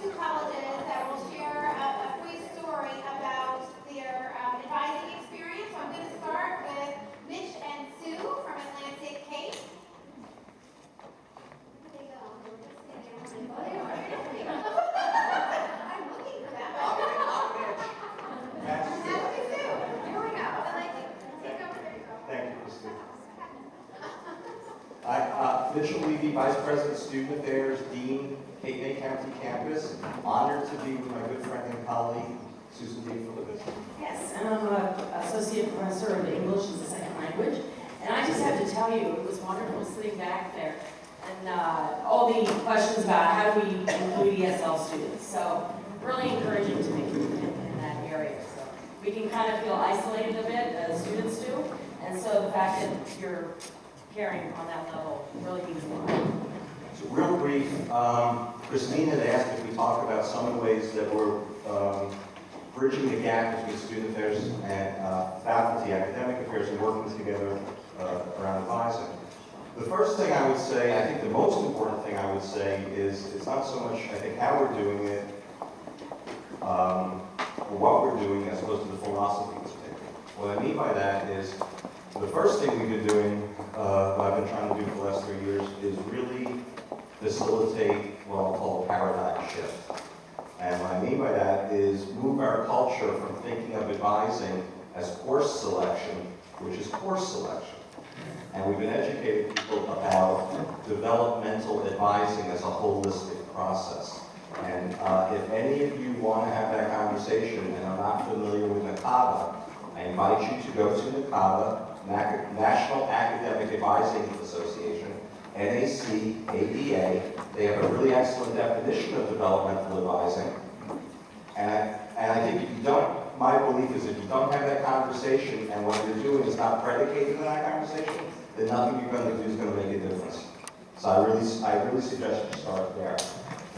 two colleges that will share a brief story about their advising experience. So I'm going to start with Mitch and Sue from Atlantic Cape. I'm looking for that. Here we go. Take over. Thank you, Christine. Mitchell Levy, Vice President, Student Affairs, Dean, Cape May County Campus. Honored to be with my good friend and colleague, Susan D. Phillips. Yes, and I'm an associate professor of English as a second language. And I just have to tell you, it was wonderful sitting back there and all the questions about how do we include ESL students. So really encouraging to make in that area. So we can kind of feel isolated a bit, as students do. And so the fact that you're caring on that level really means a lot. So real brief, Christine had asked if we talk about some of the ways that we're bridging the gap between student affairs and faculty, academic affairs, and working together around advising. The first thing I would say, I think the most important thing I would say is it's not so much, I think, how we're doing it, or what we're doing as opposed to the philosophy we're taking. What I mean by that is the first thing we've been doing, what I've been trying to do for the last 3 years, is really facilitate what I'll call a paradigm shift. And what I mean by that is move our culture from thinking of advising as course selection, which is course selection. And we've been educating people about developmental advising as a holistic process. And if any of you want to have that conversation and are not familiar with NACADA, I invite you to go to NACADA, National Academic Advising Association, NACADA. They have a really excellent definition of developmental advising. And I think if you don't, my belief is if you don't have that conversation and what you're doing is not predicated on that conversation, then nothing you're going to do is going to make a difference. So I really suggest you start there.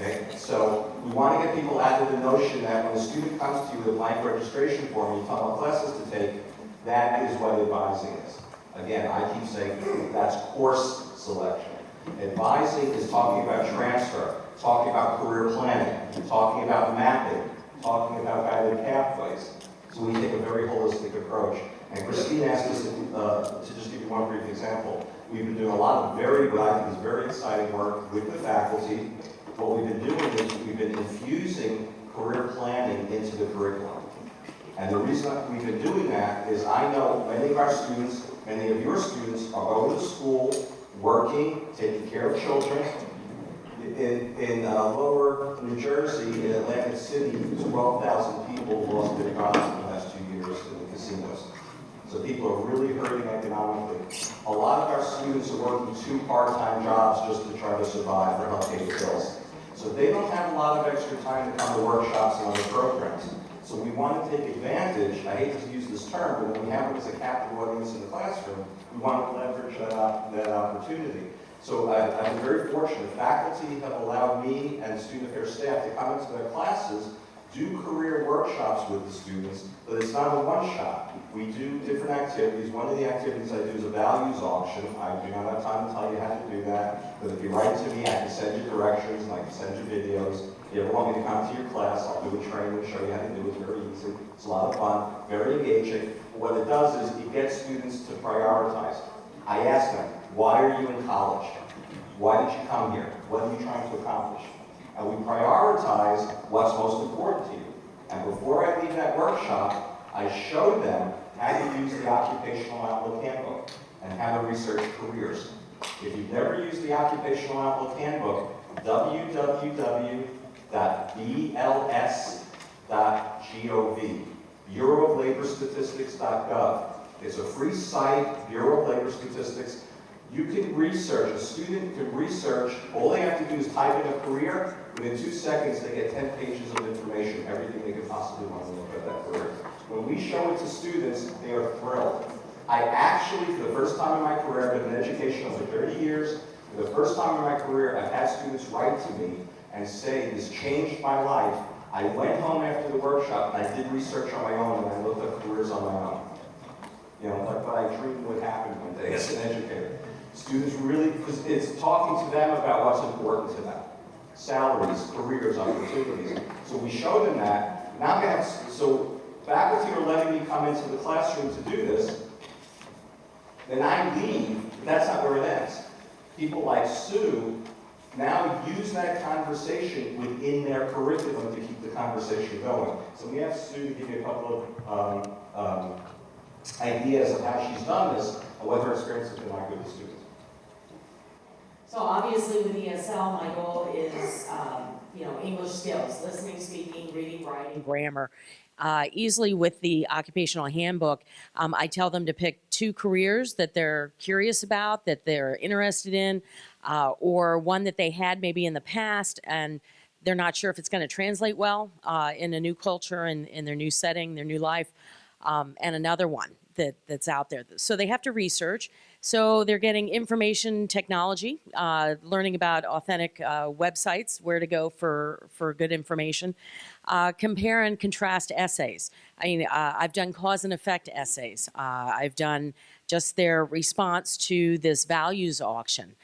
Okay? So we want to get people out of the notion that when a student comes to you with a blank registration form, you tell them what classes to take, that is what advising is. Again, I keep saying that's course selection. Advising is talking about transfer, talking about career planning, talking about mapping, talking about guided pathways. So we take a very holistic approach. And Christine asked us to just give you one brief example. We've been doing a lot of what I think is very exciting work with the faculty. What we've been doing is we've been infusing career planning into the curriculum. And the reason we've been doing that is I know many of our students, many of your students are going to school, working, taking care of children. In lower New Jersey, in Atlantic City, 12,000 people lost their jobs in the last 2 years in the casinos. So people are really hurting economically. A lot of our students are working 2 part-time jobs just to try to survive or help pay the bills. So they don't have a lot of extra time to come to workshops and other programs. So we want to take advantage, I hate to use this term, but when we have it as a captive audience in the classroom, we want to leverage that opportunity. So I've been very fortunate. Faculty have allowed me and student affairs staff to come into their classes, do career workshops with the students, but it's not a one-shot. We do different activities. One of the activities I do is a values auction. I do not have time to tell you how to do that, but if you write to me, I can send you directions and I can send you videos. If you ever want me to come to your class, I'll do a training and show you how to do it. It's very easy. It's a lot of fun, very engaging. But what it does is it gets students to prioritize. I ask them, why are you in college? Why did you come here? What are you trying to accomplish? And we prioritize what's most important to you. And before I leave that workshop, I showed them how to use the Occupational Outlook Handbook and how to research careers. If you've never used the Occupational Outlook Handbook, www.bls.gov, Bureau of Labor Statistics.gov. It's a free site, Bureau of Labor Statistics. You can research, a student can research, all they have to do is type in a career, within 2 seconds they get 10 pages of information, everything they could possibly want to look at that career. When we show it to students, they are thrilled. I actually, for the first time in my career, I've been in education over 30 years, for the first time in my career, I've had students write to me and say, this changed my life. I went home after the workshop and I did research on my own and I looked up careers on my own. You know, like what I dreamed would happen one day as an educator. Students really, because it's talking to them about what's important to them. salaries, careers, opportunities. So we show them that. Now they have, so faculty are letting me come into the classroom to do this. Then I leave, but that's not where it ends. People like Sue now use that conversation within their curriculum to keep the conversation going. So we asked Sue to give you a couple of ideas of how she's done this and what her experience has been like with the students. So obviously with ESL, my goal is, English skills, listening, speaking, reading, writing, grammar. Easily with the occupational handbook, I tell them to pick 2 careers that they're curious about, that they're interested in, or one that they had maybe in the past and they're not sure if it's going to translate well in a new culture and in their new setting, their new life, and another one that's out there. So they have to research. So they're getting information technology, learning about authentic websites, where to go for good information, compare and contrast essays. I mean, I've done cause and effect essays. I've done just their response to this values auction.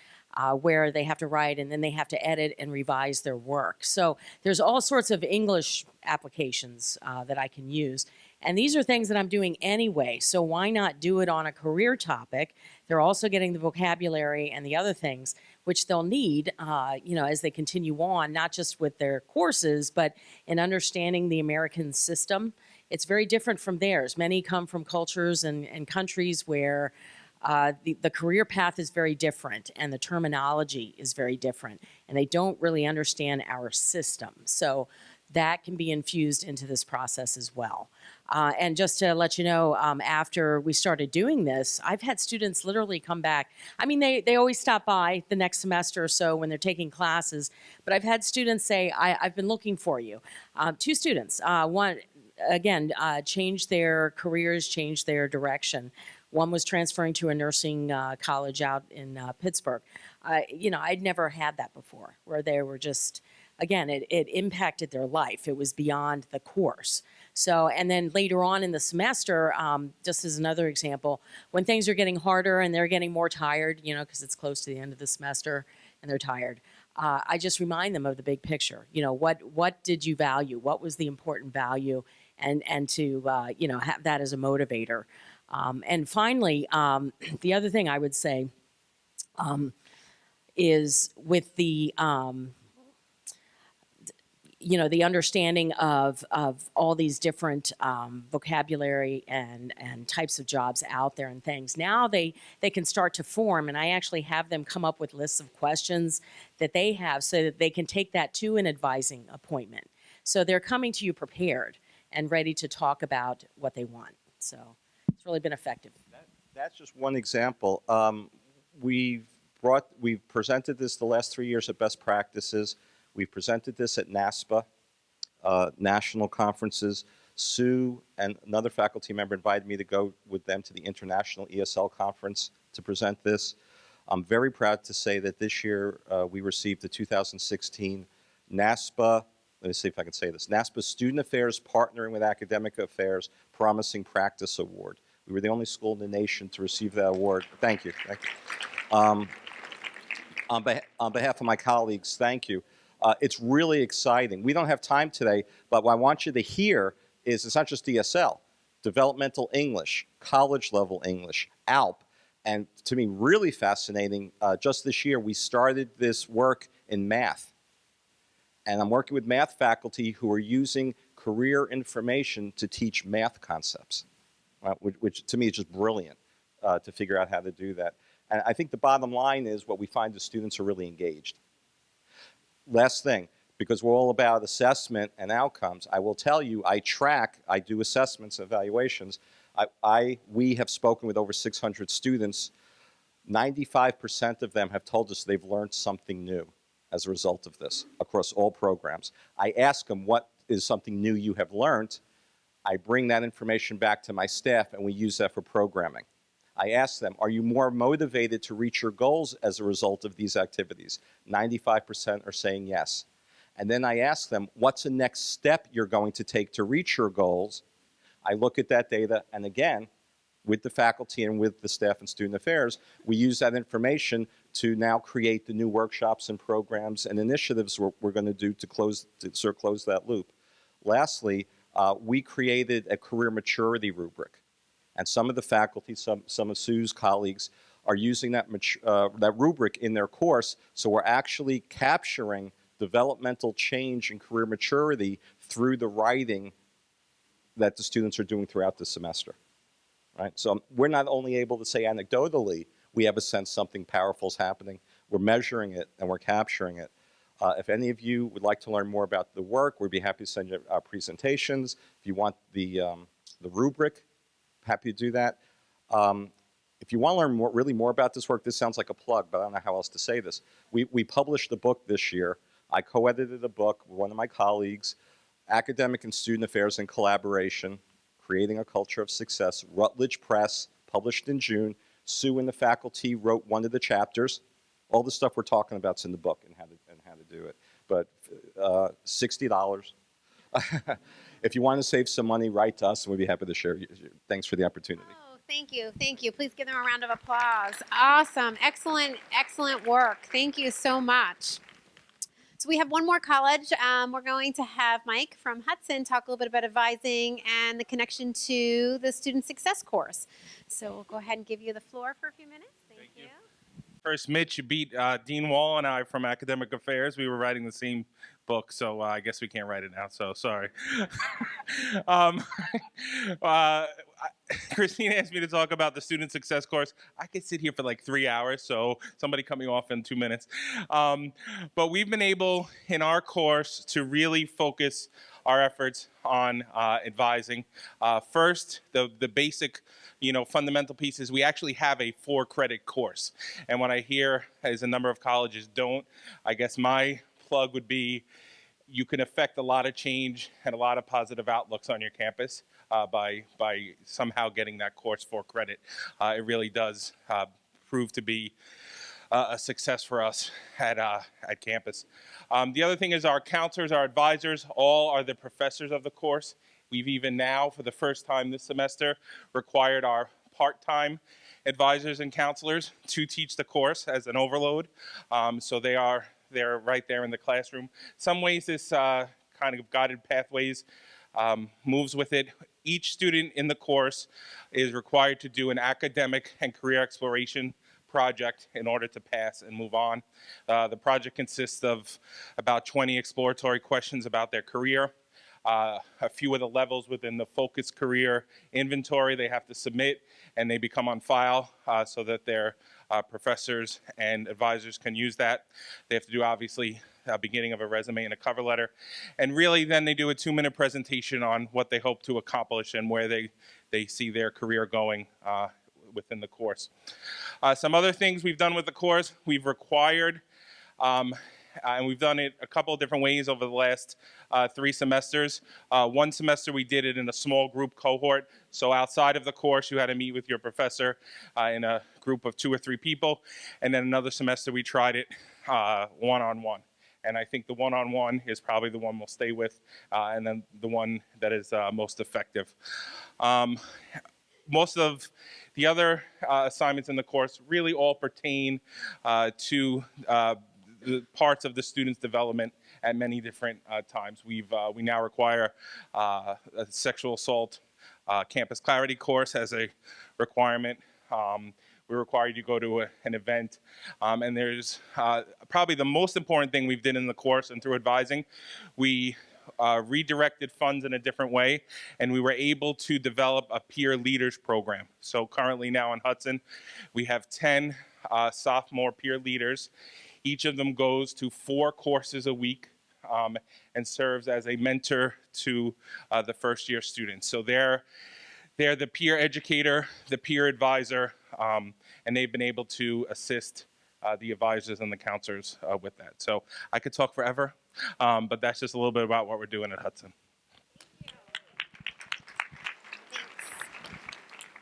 Where they have to write and then they have to edit and revise their work. So there's all sorts of English applications that I can use. And these are things that I'm doing anyway, so why not do it on a career topic? They're also getting the vocabulary and the other things which they'll need, as they continue on, not just with their courses, but in understanding the American system. It's very different from theirs. Many come from cultures and countries where the career path is very different and the terminology is very different, and they don't really understand our system. So that can be infused into this process as well. And just to let you know, after we started doing this, I've had students literally come back. I mean, they always stop by the next semester or so when they're taking classes, but I've had students say, I've been looking for you. 2 students, one, again, changed their careers, changed their direction. One was transferring to a nursing college out in Pittsburgh. I'd never had that before, where they were just, again, it impacted their life. It was beyond the course. So, and then later on in the semester, just as another example, when things are getting harder and they're getting more tired, because it's close to the end of the semester and they're tired, I just remind them of the big picture. What did you value? What was the important value? And to, have that as a motivator. And finally, the other thing I would say is with the, the understanding of all these different vocabulary and types of jobs out there and things. Now they can start to form, and I actually have them come up with lists of questions that they have so that they can take that to an advising appointment. So they're coming to you prepared and ready to talk about what they want. So it's really been effective. That's just one example. We've presented this the last 3 years at Best Practices. We've presented this at NASPA, national conferences. Sue and another faculty member invited me to go with them to the International ESL Conference to present this. I'm very proud to say that this year we received the 2016 NASPA, let me see if I can say this, NASPA Student Affairs Partnering with Academic Affairs Promising Practice Award. We were the only school in the nation to receive that award. Thank you. Thank you. On behalf of my colleagues, thank you. It's really exciting. We don't have time today, but what I want you to hear is it's not just DSL, developmental English, college level English, ALP, and to me really fascinating, just this year we started this work in math. And I'm working with math faculty who are using career information to teach math concepts, which to me is just brilliant to figure out how to do that. And I think the bottom line is what we find the students are really engaged. Last thing, because we're all about assessment and outcomes, I will tell you, I do assessments and evaluations. We have spoken with over 600 students. 95% of them have told us they've learned something new as a result of this across all programs. I ask them, what is something new you have learned? I bring that information back to my staff and we use that for programming. I ask them, are you more motivated to reach your goals as a result of these activities? 95% are saying yes. And then I ask them, what's the next step you're going to take to reach your goals? I look at that data, and again, with the faculty and with the staff and student affairs, we use that information to now create the new workshops and programs and initiatives we're going to do to close that loop. Lastly, we created a career maturity rubric. And some of the faculty, some of Sue's colleagues, are using that rubric in their course, so we're actually capturing developmental change and career maturity through the writing that the students are doing throughout the semester. Right? So we're not only able to say anecdotally, we have a sense something powerful is happening, we're measuring it and we're capturing it. If any of you would like to learn more about the work, we'd be happy to send you presentations. If you want the rubric, happy to do that. If you want to learn really more about this work, this sounds like a plug, but I don't know how else to say this. We published a book this year. I co-edited a book with one of my colleagues, Academic and Student Affairs in Collaboration, Creating a Culture of Success, Routledge Press, published in June. Sue and the faculty wrote one of the chapters. All the stuff we're talking about is in the book and how to do it. But $60. If you want to save some money, write to us and we'd be happy to share. Thanks for the opportunity. Oh, thank you. Thank you. Please give them a round of applause. Awesome. Excellent, excellent work. Thank you so much. So we have one more college. We're going to have Mike from Hudson talk a little bit about advising and the connection to the student success course. So we'll go ahead and give you the floor for a few minutes. Thank you. First, Mitch, you beat Dean Wall and I from Academic Affairs. We were writing the same book, so I guess we can't write it now, so sorry. Christine asked me to talk about the student success course. I could sit here for like 3 hours, so somebody cut me off in 2 minutes. But we've been able, in our course, to really focus our efforts on advising. First, the basic, fundamental pieces, we actually have a 4-credit course. And what I hear is a number of colleges don't. I guess my plug would be you can affect a lot of change and a lot of positive outlooks on your campus by somehow getting that course 4 credit. It really does prove to be a success for us at campus. The other thing is our counselors, our advisors, all are the professors of the course. We've even now, for the first time this semester, required our part-time advisors and counselors to teach the course as an overload. So they're right there in the classroom. Some ways this kind of guided pathways moves with it. Each student in the course is required to do an academic and career exploration project in order to pass and move on. The project consists of about 20 exploratory questions about their career. A few of the levels within the focused career inventory they have to submit, and they become on file so that their professors and advisors can use that. They have to do, obviously, a beginning of a resume and a cover letter. And really, then they do a 2-minute presentation on what they hope to accomplish and where they see their career going within the course. Some other things we've done with the course, we've required, and we've done it a couple of different ways over the last 3 semesters. One semester we did it in a small group cohort. So outside of the course, you had to meet with your professor in a group of 2 or 3 people. And then another semester we tried it one-on-one. And I think the one-on-one is probably the one we'll stay with, and then the one that is most effective. Most of the other assignments in the course really all pertain to the parts of the student's development at many different times. We now require a sexual assault campus clarity course as a requirement. We require you to go to an event. And there's probably the most important thing we've did in the course and through advising, we redirected funds in a different way, and we were able to develop a peer leaders program. So currently now in Hudson, we have 10 sophomore peer leaders. Each of them goes to 4 courses a week and serves as a mentor to the first-year students. So they're the peer educator, the peer advisor, and they've been able to assist the advisors and the counselors with that. So I could talk forever, but that's just a little bit about what we're doing at Hudson.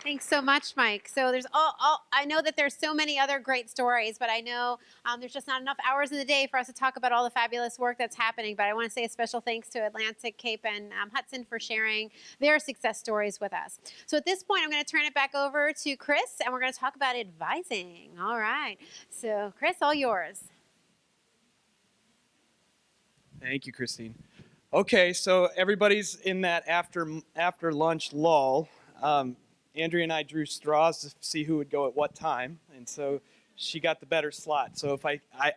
Thanks. Thanks so much, Mike. So there's I know that there's so many other great stories, but I know there's just not enough hours in the day for us to talk about all the fabulous work that's happening. But I want to say a special thanks to Atlantic Cape and Hudson for sharing their success stories with us. So at this point, I'm going to turn it back over to Chris, and we're going to talk about advising. All right. So Chris, all yours. Thank you, Christine. Okay, so everybody's in that after lunch lull. Andrea and I drew straws to see who would go at what time, and so she got the better slot. So if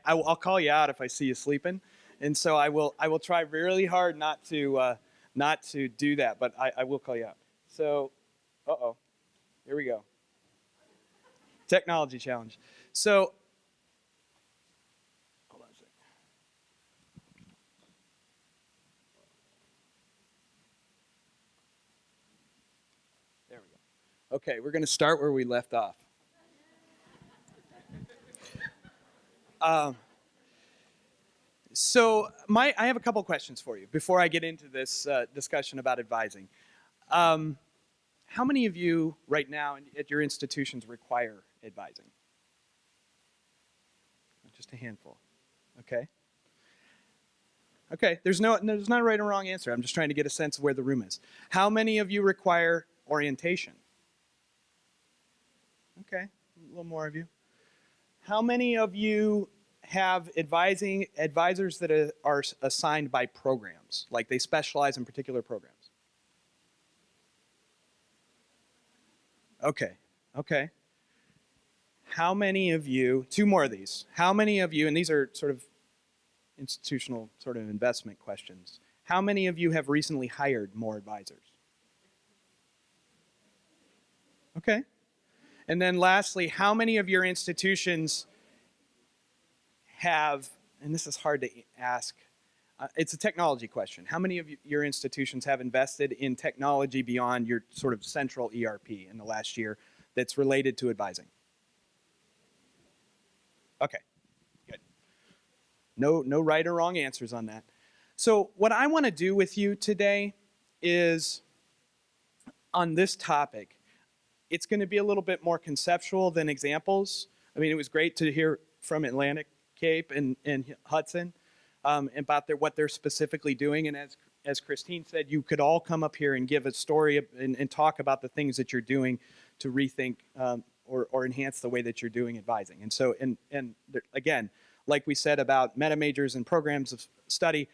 I'll call you out if I see you sleeping, and so I will try really hard not to do that, but I will call you out. So, here we go. Technology challenge. So, hold on a second. There we go. Okay, we're going to start where we left off. I have a couple questions for you before I get into this discussion about advising. How many of you right now at your institutions require advising? Just a handful. Okay. Okay, there's not a right or wrong answer. I'm just trying to get a sense of where the room is. How many of you require orientation? Okay, a little more of you. How many of you have advisors that are assigned by programs, like they specialize in particular programs? Okay. How many of you, two more of these, how many of you, and these are sort of institutional sort of investment questions, how many of you have recently hired more advisors? Okay. And then lastly, how many of your institutions have, and this is hard to ask, it's a technology question. How many of your institutions have invested in technology beyond your sort of central ERP in the last year that's related to advising? Okay, good. No right or wrong answers on that. So what I want to do with you today is, on this topic, it's going to be a little bit more conceptual than examples. I mean, it was great to hear from Atlantic Cape and Hudson about what they're specifically doing. And as Christine said, you could all come up here and give a story and talk about the things that you're doing to rethink or enhance the way that you're doing advising. And so, again, like we said about meta majors and programs of study,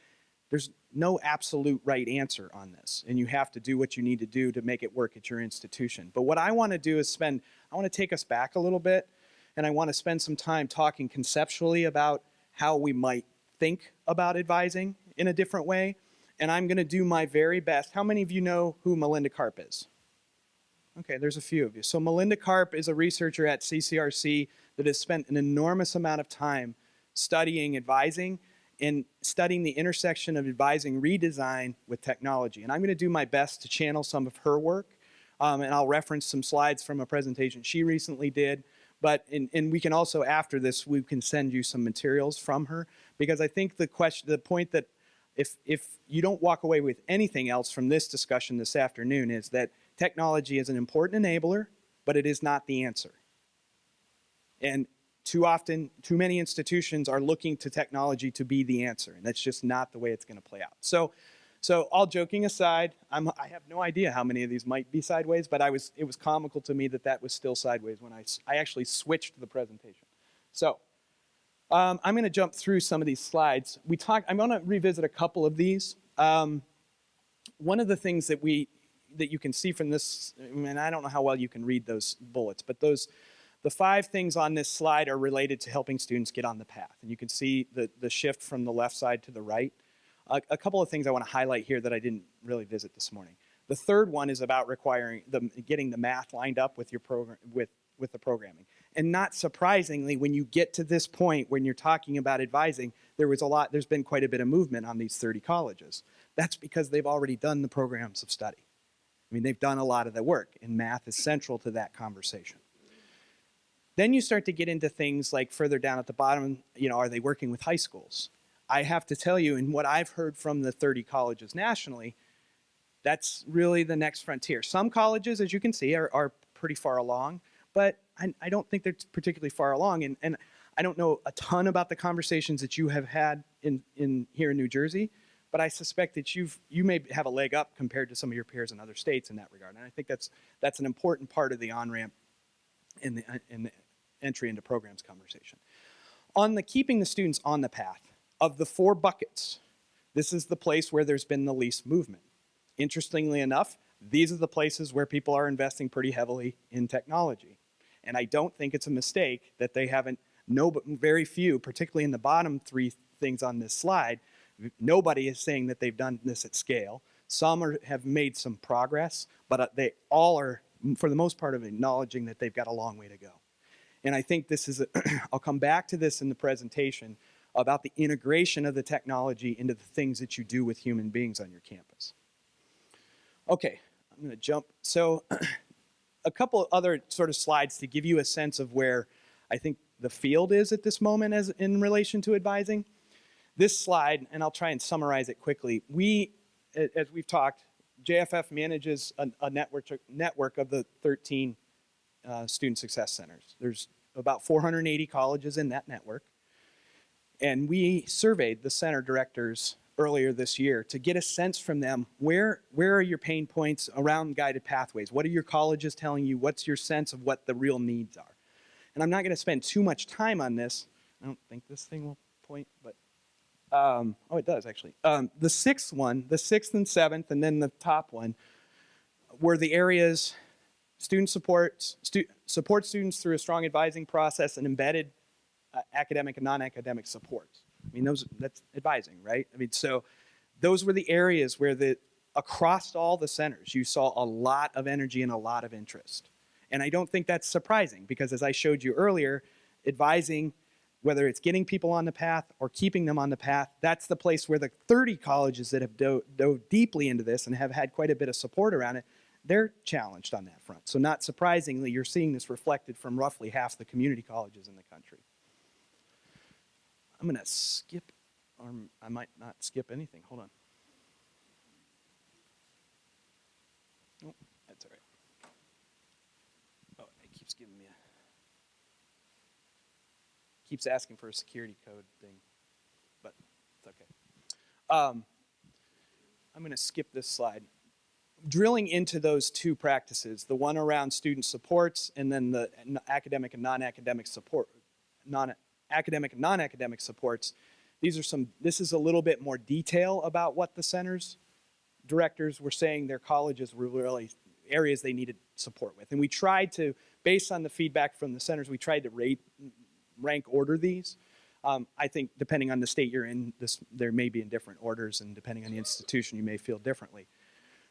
there's no absolute right answer on this, and you have to do what you need to do to make it work at your institution. But what I want to do is I want to take us back a little bit, and I want to spend some time talking conceptually about how we might think about advising in a different way, and I'm going to do my very best. How many of you know who Melinda Karp is? Okay, there's a few of you. So Melinda Karp is a researcher at CCRC that has spent an enormous amount of time studying advising and studying the intersection of advising redesign with technology. And I'm going to do my best to channel some of her work, and I'll reference some slides from a presentation she recently did. But and we can also, after this, we can send you some materials from her, because I think the point that if you don't walk away with anything else from this discussion this afternoon is that technology is an important enabler, but it is not the answer. And too often, too many institutions are looking to technology to be the answer, and that's just not the way it's going to play out. So all joking aside, I have no idea how many of these might be sideways, but it was comical to me that was still sideways when I actually switched the presentation. So I'm going to jump through some of these slides. I'm going to revisit a couple of these. One of the things that you can see from this, and I don't know how well you can read those bullets, but the 5 things on this slide are related to helping students get on the path. And you can see the shift from the left side to the right. A couple of things I want to highlight here that I didn't really visit this morning. The third one is about getting the math lined up with your program, with the programming. And not surprisingly, when you get to this point, when you're talking about advising, there's been quite a bit of movement on these 30 colleges. That's because they've already done the programs of study. I mean, they've done a lot of the work, and math is central to that conversation. Then you start to get into things like further down at the bottom, are they working with high schools? I have to tell you, in what I've heard from the 30 colleges nationally, that's really the next frontier. Some colleges, as you can see, are pretty far along, but I don't think they're particularly far along. And I don't know a ton about the conversations that you have had in here in New Jersey, but I suspect that you may have a leg up compared to some of your peers in other states in that regard. And I think that's an important part of the on-ramp in the entry into programs conversation. On the keeping the students on the path, of the 4 buckets, this is the place where there's been the least movement. Interestingly enough, these are the places where people are investing pretty heavily in technology. And I don't think it's a mistake that they haven't, but very few, particularly in the bottom 3 things on this slide, nobody is saying that they've done this at scale. Some have made some progress, but they all are, for the most part, of acknowledging that they've got a long way to go. And I think this is, I'll come back to this in the presentation about the integration of the technology into the things that you do with human beings on your campus. Okay, I'm going to jump. So a couple other sort of slides to give you a sense of where I think the field is at this moment as in relation to advising. This slide, and I'll try and summarize it quickly. As we've talked, JFF manages a network of the 13 student success centers. There's about 480 colleges in that network. And we surveyed the center directors earlier this year to get a sense from them, where are your pain points around guided pathways? What are your colleges telling you? What's your sense of what the real needs are? And I'm not going to spend too much time on this. I don't think this thing will point, but, oh, it does actually. The 6th one, the 6th and 7th, and then the top one, were the areas student support students through a strong advising process and embedded academic and non-academic supports. I mean, that's advising, right? I mean, so those were the areas where across all the centers, you saw a lot of energy and a lot of interest. And I don't think that's surprising because as I showed you earlier, advising, whether it's getting people on the path or keeping them on the path, that's the place where the 30 colleges that have dove deeply into this and have had quite a bit of support around it, they're challenged on that front. So not surprisingly, you're seeing this reflected from roughly half the community colleges in the country. I'm going to skip, or I might not skip anything. Hold on. Oh, that's all right. Oh, it keeps giving me keeps asking for a security code thing, but it's okay. I'm going to skip this slide. Drilling into those 2 practices, the one around student supports and then the academic and non-academic support, academic and non-academic supports, this is a little bit more detail about what the centers directors were saying their colleges were really areas they needed support with. And we tried to, based on the feedback from the centers, we tried to rank order these. I think depending on the state you're in, there may be in different orders, and depending on the institution, you may feel differently.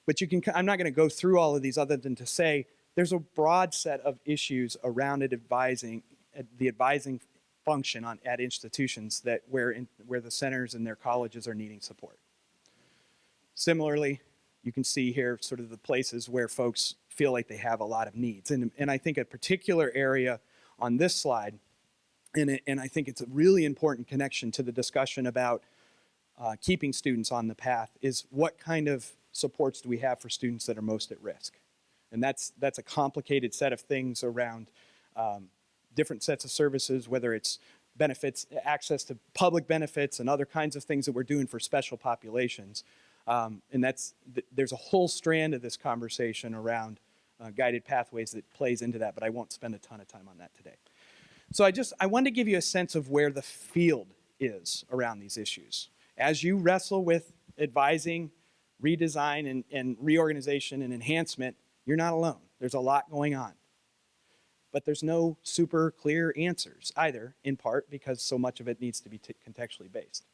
But I'm not going to go through all of these other than to say there's a broad set of issues around the advising function at institutions where the centers and their colleges are needing support. Similarly, you can see here sort of the places where folks feel like they have a lot of needs. And I think a particular area on this slide, and I think it's a really important connection to the discussion about keeping students on the path, is what kind of supports do we have for students that are most at risk? And that's a complicated set of things around different sets of services, whether it's benefits, access to public benefits and other kinds of things that we're doing for special populations. And there's a whole strand of this conversation around guided pathways that plays into that, but I won't spend a ton of time on that today. So I wanted to give you a sense of where the field is around these issues. As you wrestle with advising, redesign, and reorganization and enhancement, you're not alone. There's a lot going on. But there's no super clear answers either, in part because so much of it needs to be contextually based.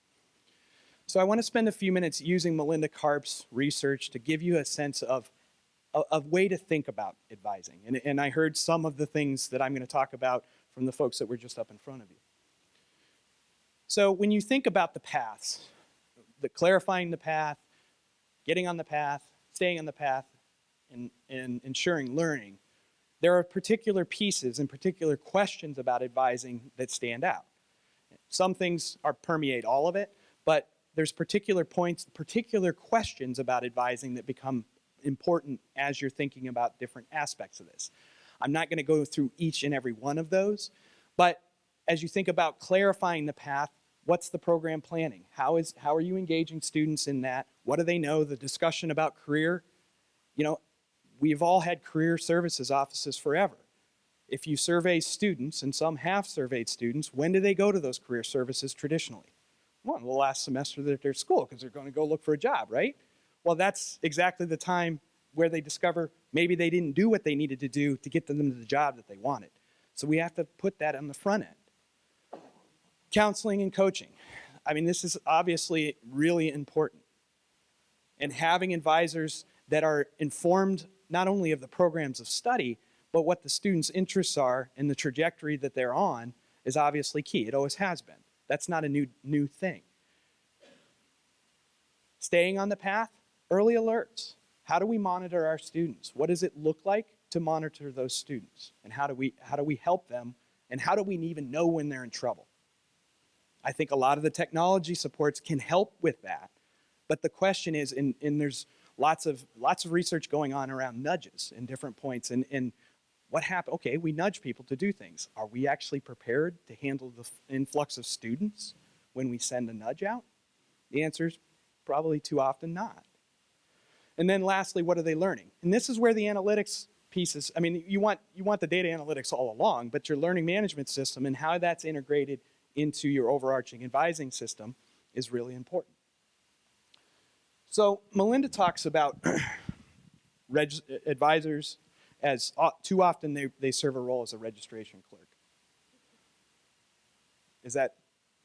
So I want to spend a few minutes using Melinda Karp's research to give you a sense of a way to think about advising. And I heard some of the things that I'm going to talk about from the folks that were just up in front of you. So when you think about the paths, clarifying the path, getting on the path, staying on the path, and ensuring learning, there are particular pieces and particular questions about advising that stand out. Some things permeate all of it, but there's particular points, particular questions about advising that become important as you're thinking about different aspects of this. I'm not going to go through each and every one of those, but as you think about clarifying the path, what's the program planning? How are you engaging students in that? What do they know? The discussion about career, we've all had career services offices forever. If you survey students, and some have surveyed students, when do they go to those career services traditionally? Well, the last semester that they're at school, because they're going to go look for a job, right? Well, that's exactly the time where they discover maybe they didn't do what they needed to do to get them to the job that they wanted. So we have to put that on the front end. Counseling and coaching. I mean, this is obviously really important. And having advisors that are informed not only of the programs of study, but what the students' interests are and the trajectory that they're on is obviously key. It always has been. That's not a new thing. Staying on the path, early alerts. How do we monitor our students? What does it look like to monitor those students? And how do we help them? And how do we even know when they're in trouble? I think a lot of the technology supports can help with that. But the question is, and there's lots of research going on around nudges in different points. And what happened? Okay, we nudge people to do things. Are we actually prepared to handle the influx of students when we send a nudge out? The answer is probably too often not. And then lastly, what are they learning? And this is where the analytics pieces, I mean, you want the data analytics all along, but your learning management system and how that's integrated into your overarching advising system is really important. So Melinda talks about advisors as too often they serve a role as a registration clerk.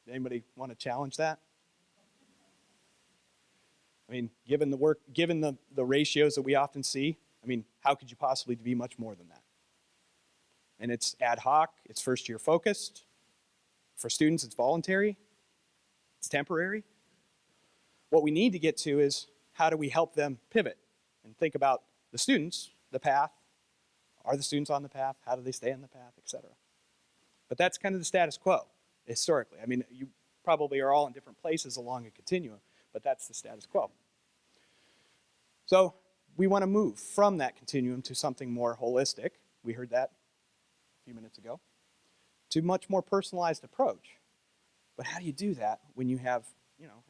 Anybody want to challenge that? I mean, given the ratios that we often see, I mean, how could you possibly be much more than that? And it's ad hoc, it's first year focused. For students, it's voluntary, it's temporary. What we need to get to is how do we help them pivot and think about the students, the path. Are the students on the path? How do they stay on the path, et cetera? But that's kind of the status quo historically. I mean, you probably are all in different places along a continuum, but that's the status quo. So we want to move from that continuum to something more holistic. We heard that a few minutes ago. To a much more personalized approach. But how do you do that when you have,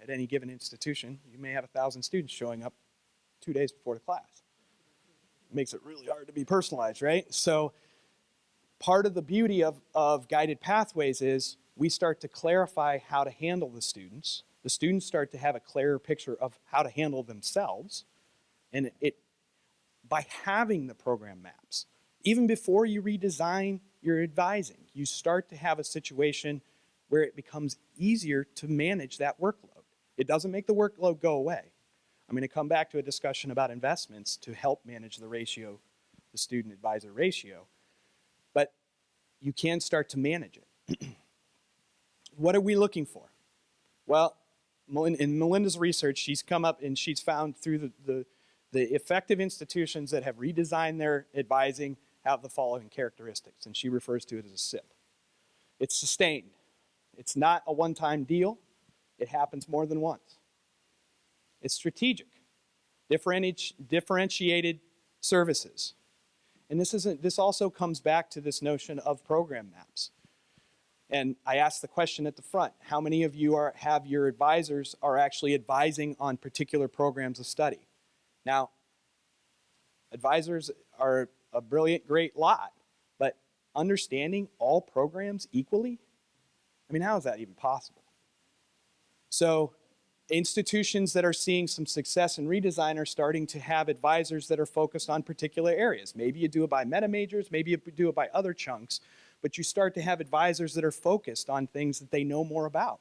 at any given institution, you may have 1,000 students showing up 2 days before the class? It makes it really hard to be personalized, right? So part of the beauty of guided pathways is we start to clarify how to handle the students. The students start to have a clearer picture of how to handle themselves. And by having the program maps, even before you redesign your advising, you start to have a situation where it becomes easier to manage that workload. It doesn't make the workload go away. I'm going to come back to a discussion about investments to help manage the ratio, the student advisor ratio, but you can start to manage it. What are we looking for? Well, in Melinda's research, she's come up and she's found through the effective institutions that have redesigned their advising have the following characteristics, and she refers to it as a SIP. It's sustained. It's not a one-time deal. It happens more than once. It's strategic, differentiated services. And this also comes back to this notion of program maps. And I asked the question at the front, how many of you have your advisors are actually advising on particular programs of study? Now, advisors are a brilliant, great lot, but understanding all programs equally? I mean, how is that even possible? So institutions that are seeing some success in redesign are starting to have advisors that are focused on particular areas. Maybe you do it by meta majors, maybe you do it by other chunks, but you start to have advisors that are focused on things that they know more about.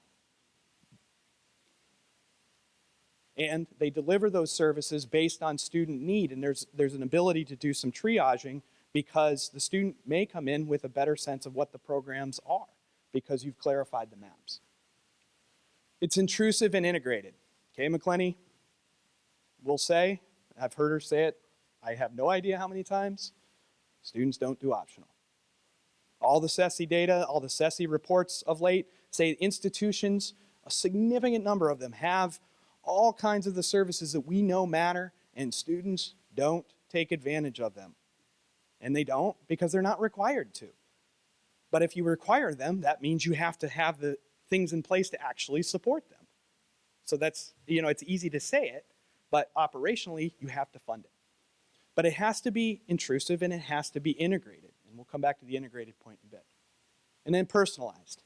And they deliver those services based on student need, and there's an ability to do some triaging because the student may come in with a better sense of what the programs are because you've clarified the maps. It's intrusive and integrated. Kay McClenny will say, I've heard her say it, I have no idea how many times, students don't do optional. All the SESI data, all the SESI reports of late say institutions, a significant number of them have all kinds of the services that we know matter, and students don't take advantage of them. And they don't because they're not required to. But if you require them, that means you have to have the things in place to actually support them. So that's, it's easy to say it, but operationally, you have to fund it. But it has to be intrusive and it has to be integrated. And we'll come back to the integrated point in a bit. And then personalized.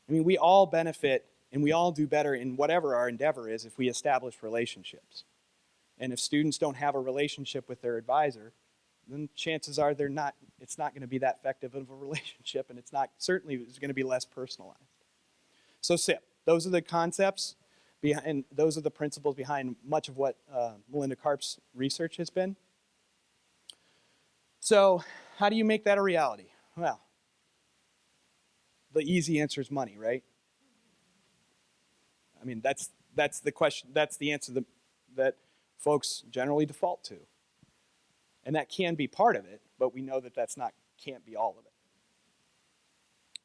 I mean, we all benefit and we all do better in whatever our endeavor is if we establish relationships. And if students don't have a relationship with their advisor, then chances are it's not going to be that effective of a relationship, and it's going to be less personalized. So SIP, those are the concepts and those are the principles behind much of what Melinda Karp's research has been. So how do you make that a reality? Well, the easy answer is money, right? I mean, that's the question, that's the answer that folks generally default to. And that can be part of it, but we know that can't be all of it.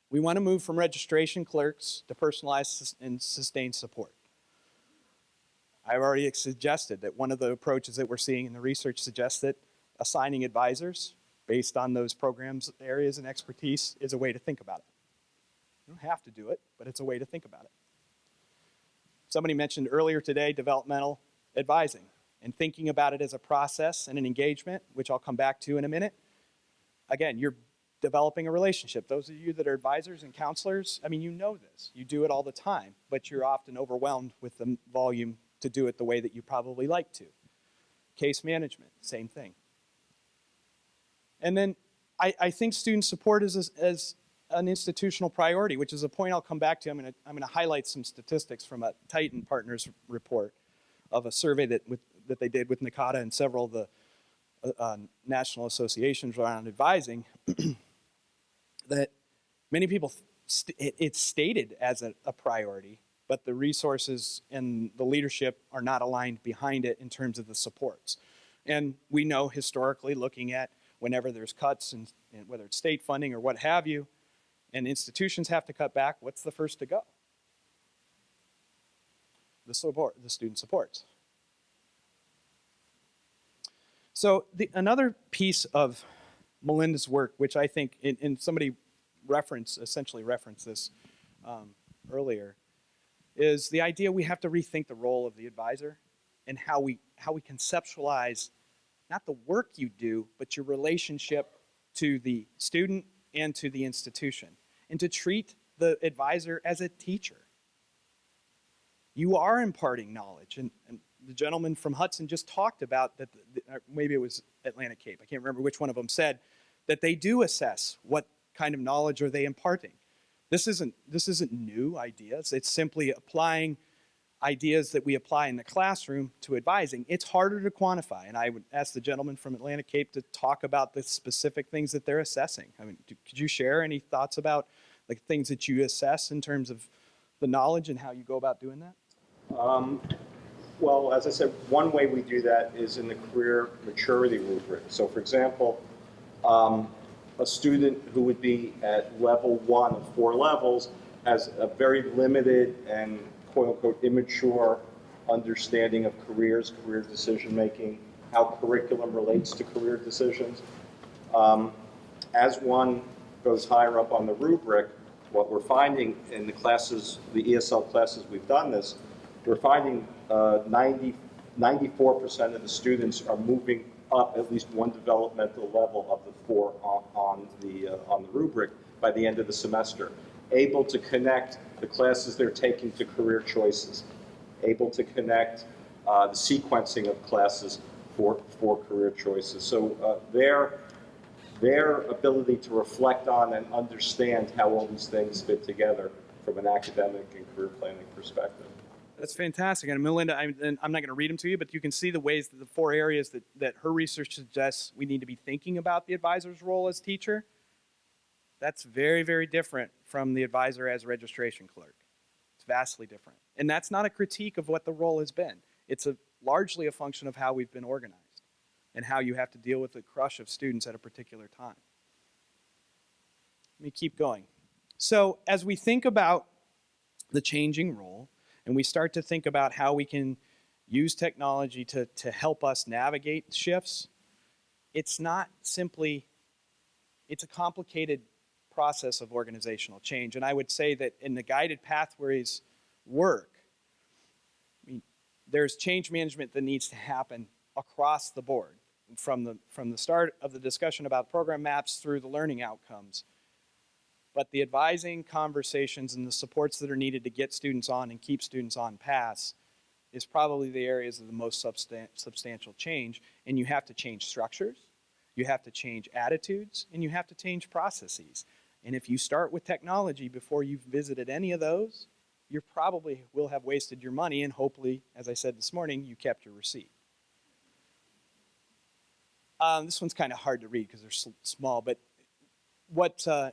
We want to move from registration clerks to personalized and sustained support. I've already suggested that one of the approaches that we're seeing in the research suggests that assigning advisors based on those programs, areas, and expertise is a way to think about it. You don't have to do it, but it's a way to think about it. Somebody mentioned earlier today developmental advising and thinking about it as a process and an engagement, which I'll come back to in a minute. Again, you're developing a relationship. Those of you that are advisors and counselors, I mean, you know this. You do it all the time, but you're often overwhelmed with the volume to do it the way that you probably like to. Case management, same thing. And then I think student support is an institutional priority, which is a point I'll come back to. I'm going to highlight some statistics from a Titan Partners report of a survey that they did with NACADA and several of the national associations around advising, that many people, it's stated as a priority, but the resources and the leadership are not aligned behind it in terms of the supports. And we know historically, looking at whenever there's cuts, and whether it's state funding or what have you, and institutions have to cut back, what's the first to go? The student supports. So another piece of Melinda's work, which I think, and somebody essentially referenced this earlier, is the idea we have to rethink the role of the advisor and how we conceptualize not the work you do, but your relationship to the student and to the institution, and to treat the advisor as a teacher. You are imparting knowledge, and the gentleman from Hudson just talked about that, maybe it was Atlantic Cape, I can't remember which one of them said, that they do assess what kind of knowledge are they imparting. This isn't new ideas, it's simply applying ideas that we apply in the classroom to advising. It's harder to quantify, and I would ask the gentleman from Atlantic Cape to talk about the specific things that they're assessing. I mean, could you share any thoughts about like things that you assess in terms of the knowledge and how you go about doing that? Well, as I said, one way we do that is in the career maturity rubric. So, for example, a student who would be at level 1 of 4 levels has a very limited and quote-unquote immature understanding of careers, career decision-making, how curriculum relates to career decisions. As one goes higher up on the rubric, what we're finding in the classes, the ESL classes we've done this, we're finding 94% of the students are moving up at least one developmental level of the 4 on the rubric by the end of the semester, able to connect the classes they're taking to career choices, able to connect the sequencing of classes for career choices. So their ability to reflect on and understand how all these things fit together from an academic and career planning perspective. That's fantastic. And Melinda, I'm not going to read them to you, but you can see the ways that the 4 areas that her research suggests we need to be thinking about the advisor's role as teacher. That's very, very different from the advisor as registration clerk. It's vastly different. And that's not a critique of what the role has been. It's largely a function of how we've been organized and how you have to deal with the crush of students at a particular time. Let me keep going. So as we think about the changing role, and we start to think about how we can use technology to help us navigate shifts, it's not simply, it's a complicated process of organizational change. And I would say that in the guided pathways work, I mean, there's change management that needs to happen across the board, from the start of the discussion about program maps through the learning outcomes. But the advising conversations and the supports that are needed to get students on and keep students on paths is probably the areas of the most substantial change. And you have to change structures, you have to change attitudes, and you have to change processes. And if you start with technology before you've visited any of those, you probably will have wasted your money, and hopefully, as I said this morning, you kept your receipt. This one's kind of hard to read because they're small, but what, I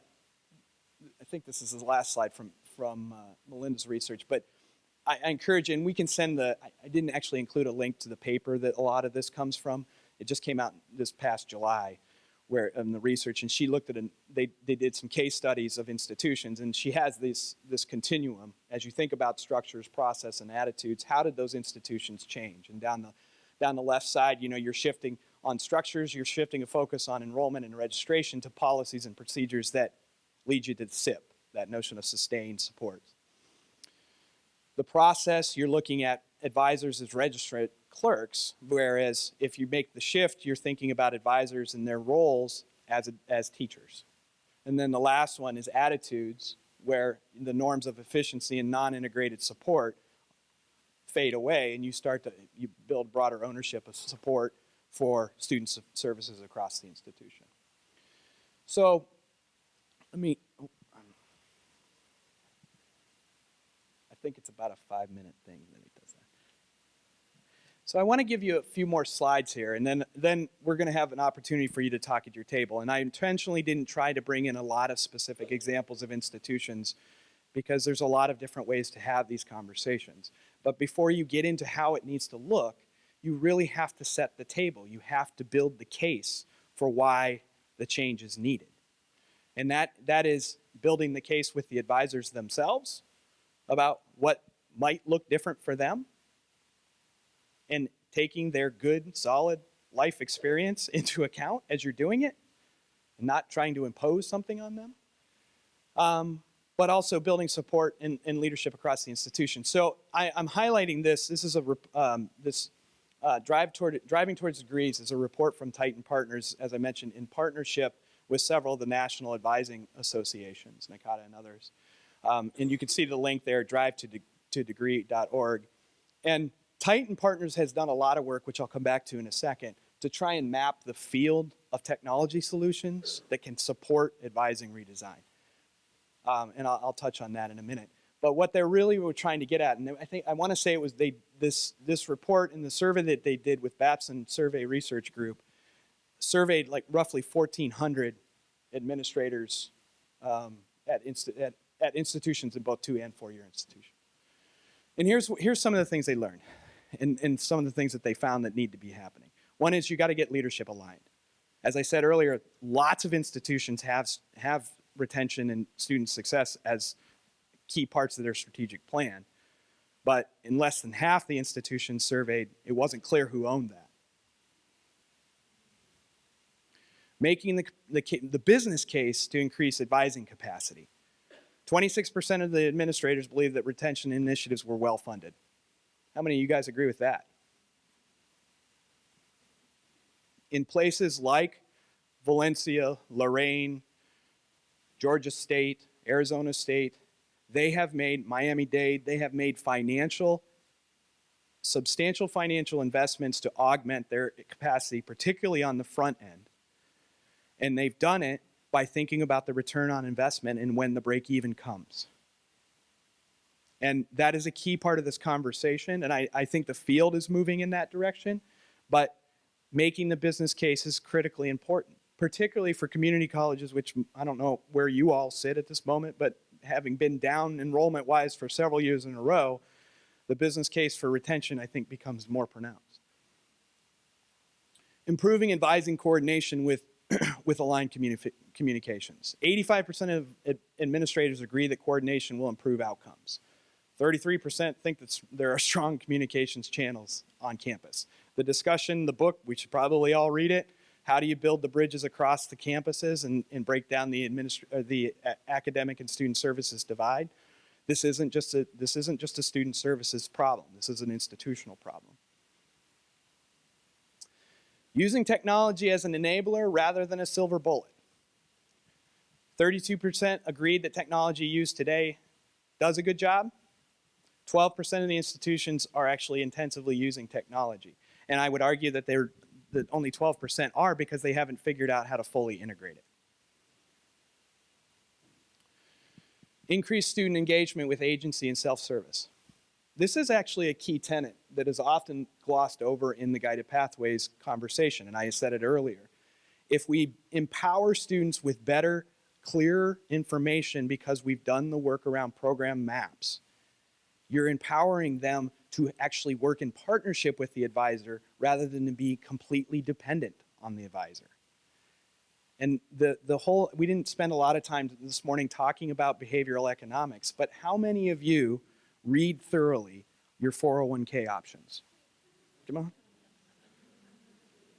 think this is the last slide from Melinda's research, but I encourage you, and we can send I didn't actually include a link to the paper that a lot of this comes from. It just came out this past July, where in the research, and she looked at, they did some case studies of institutions, and she has this continuum. As you think about structures, process, and attitudes, how did those institutions change? And down the left side, you're shifting on structures, you're shifting a focus on enrollment and registration to policies and procedures that lead you to the SIP, that notion of sustained support. The process, you're looking at advisors as registered clerks, whereas if you make the shift, you're thinking about advisors and their roles as teachers. And then the last one is attitudes, where the norms of efficiency and non-integrated support fade away, and you build broader ownership of support for student services across the institution. So, I think it's about a 5-minute thing that it does that. So I want to give you a few more slides here, and then we're going to have an opportunity for you to talk at your table. And I intentionally didn't try to bring in a lot of specific examples of institutions because there's a lot of different ways to have these conversations. But before you get into how it needs to look, you really have to set the table. You have to build the case for why the change is needed. And that is building the case with the advisors themselves about what might look different for them, and taking their good, solid life experience into account as you're doing it, and not trying to impose something on them, but also building support and leadership across the institution. So I'm highlighting this. This is Driving Towards Degrees is a report from Titan Partners, as I mentioned, in partnership with several of the national advising associations, NACADA and others. And you can see the link there, drive2degree.org. And Titan Partners has done a lot of work, which I'll come back to in a second, to try and map the field of technology solutions that can support advising redesign. And I'll touch on that in a minute. But what they really were trying to get at, and I want to say it was this report and the survey that they did with Babson Survey Research Group surveyed like roughly 1,400 administrators at institutions in both 2- and 4-year institutions. And here's some of the things they learned, and some of the things that they found that need to be happening. One is you got to get leadership aligned. As I said earlier, lots of institutions have retention and student success as key parts of their strategic plan. But in less than half the institutions surveyed, it wasn't clear who owned that. Making the business case to increase advising capacity. 26% of the administrators believe that retention initiatives were well funded. How many of you guys agree with that? In places like Valencia, Lorraine, Georgia State, Arizona State, they have made, Miami-Dade, they have made substantial financial investments to augment their capacity, particularly on the front end. And they've done it by thinking about the return on investment and when the break even comes. And that is a key part of this conversation, and I think the field is moving in that direction, but making the business case is critically important, particularly for community colleges, which I don't know where you all sit at this moment, but having been down enrollment-wise for several years in a row, the business case for retention, I think, becomes more pronounced. Improving advising coordination with aligned communications. 85% of administrators agree that coordination will improve outcomes. 33% think that there are strong communications channels on campus. The discussion, the book, we should probably all read it, How do you build the bridges across the campuses and break down the academic and student services divide? This isn't just a student services problem. This is an institutional problem. Using technology as an enabler rather than a silver bullet. 32% agreed that technology used today does a good job. 12% of the institutions are actually intensively using technology. And I would argue that only 12% are because they haven't figured out how to fully integrate it. Increase student engagement with agency and self-service. This is actually a key tenet that is often glossed over in the guided pathways conversation, and I said it earlier. If we empower students with better, clearer information because we've done the work around program maps, you're empowering them to actually work in partnership with the advisor rather than to be completely dependent on the advisor. And we didn't spend a lot of time this morning talking about behavioral economics, but how many of you read thoroughly your 401k options? Come on.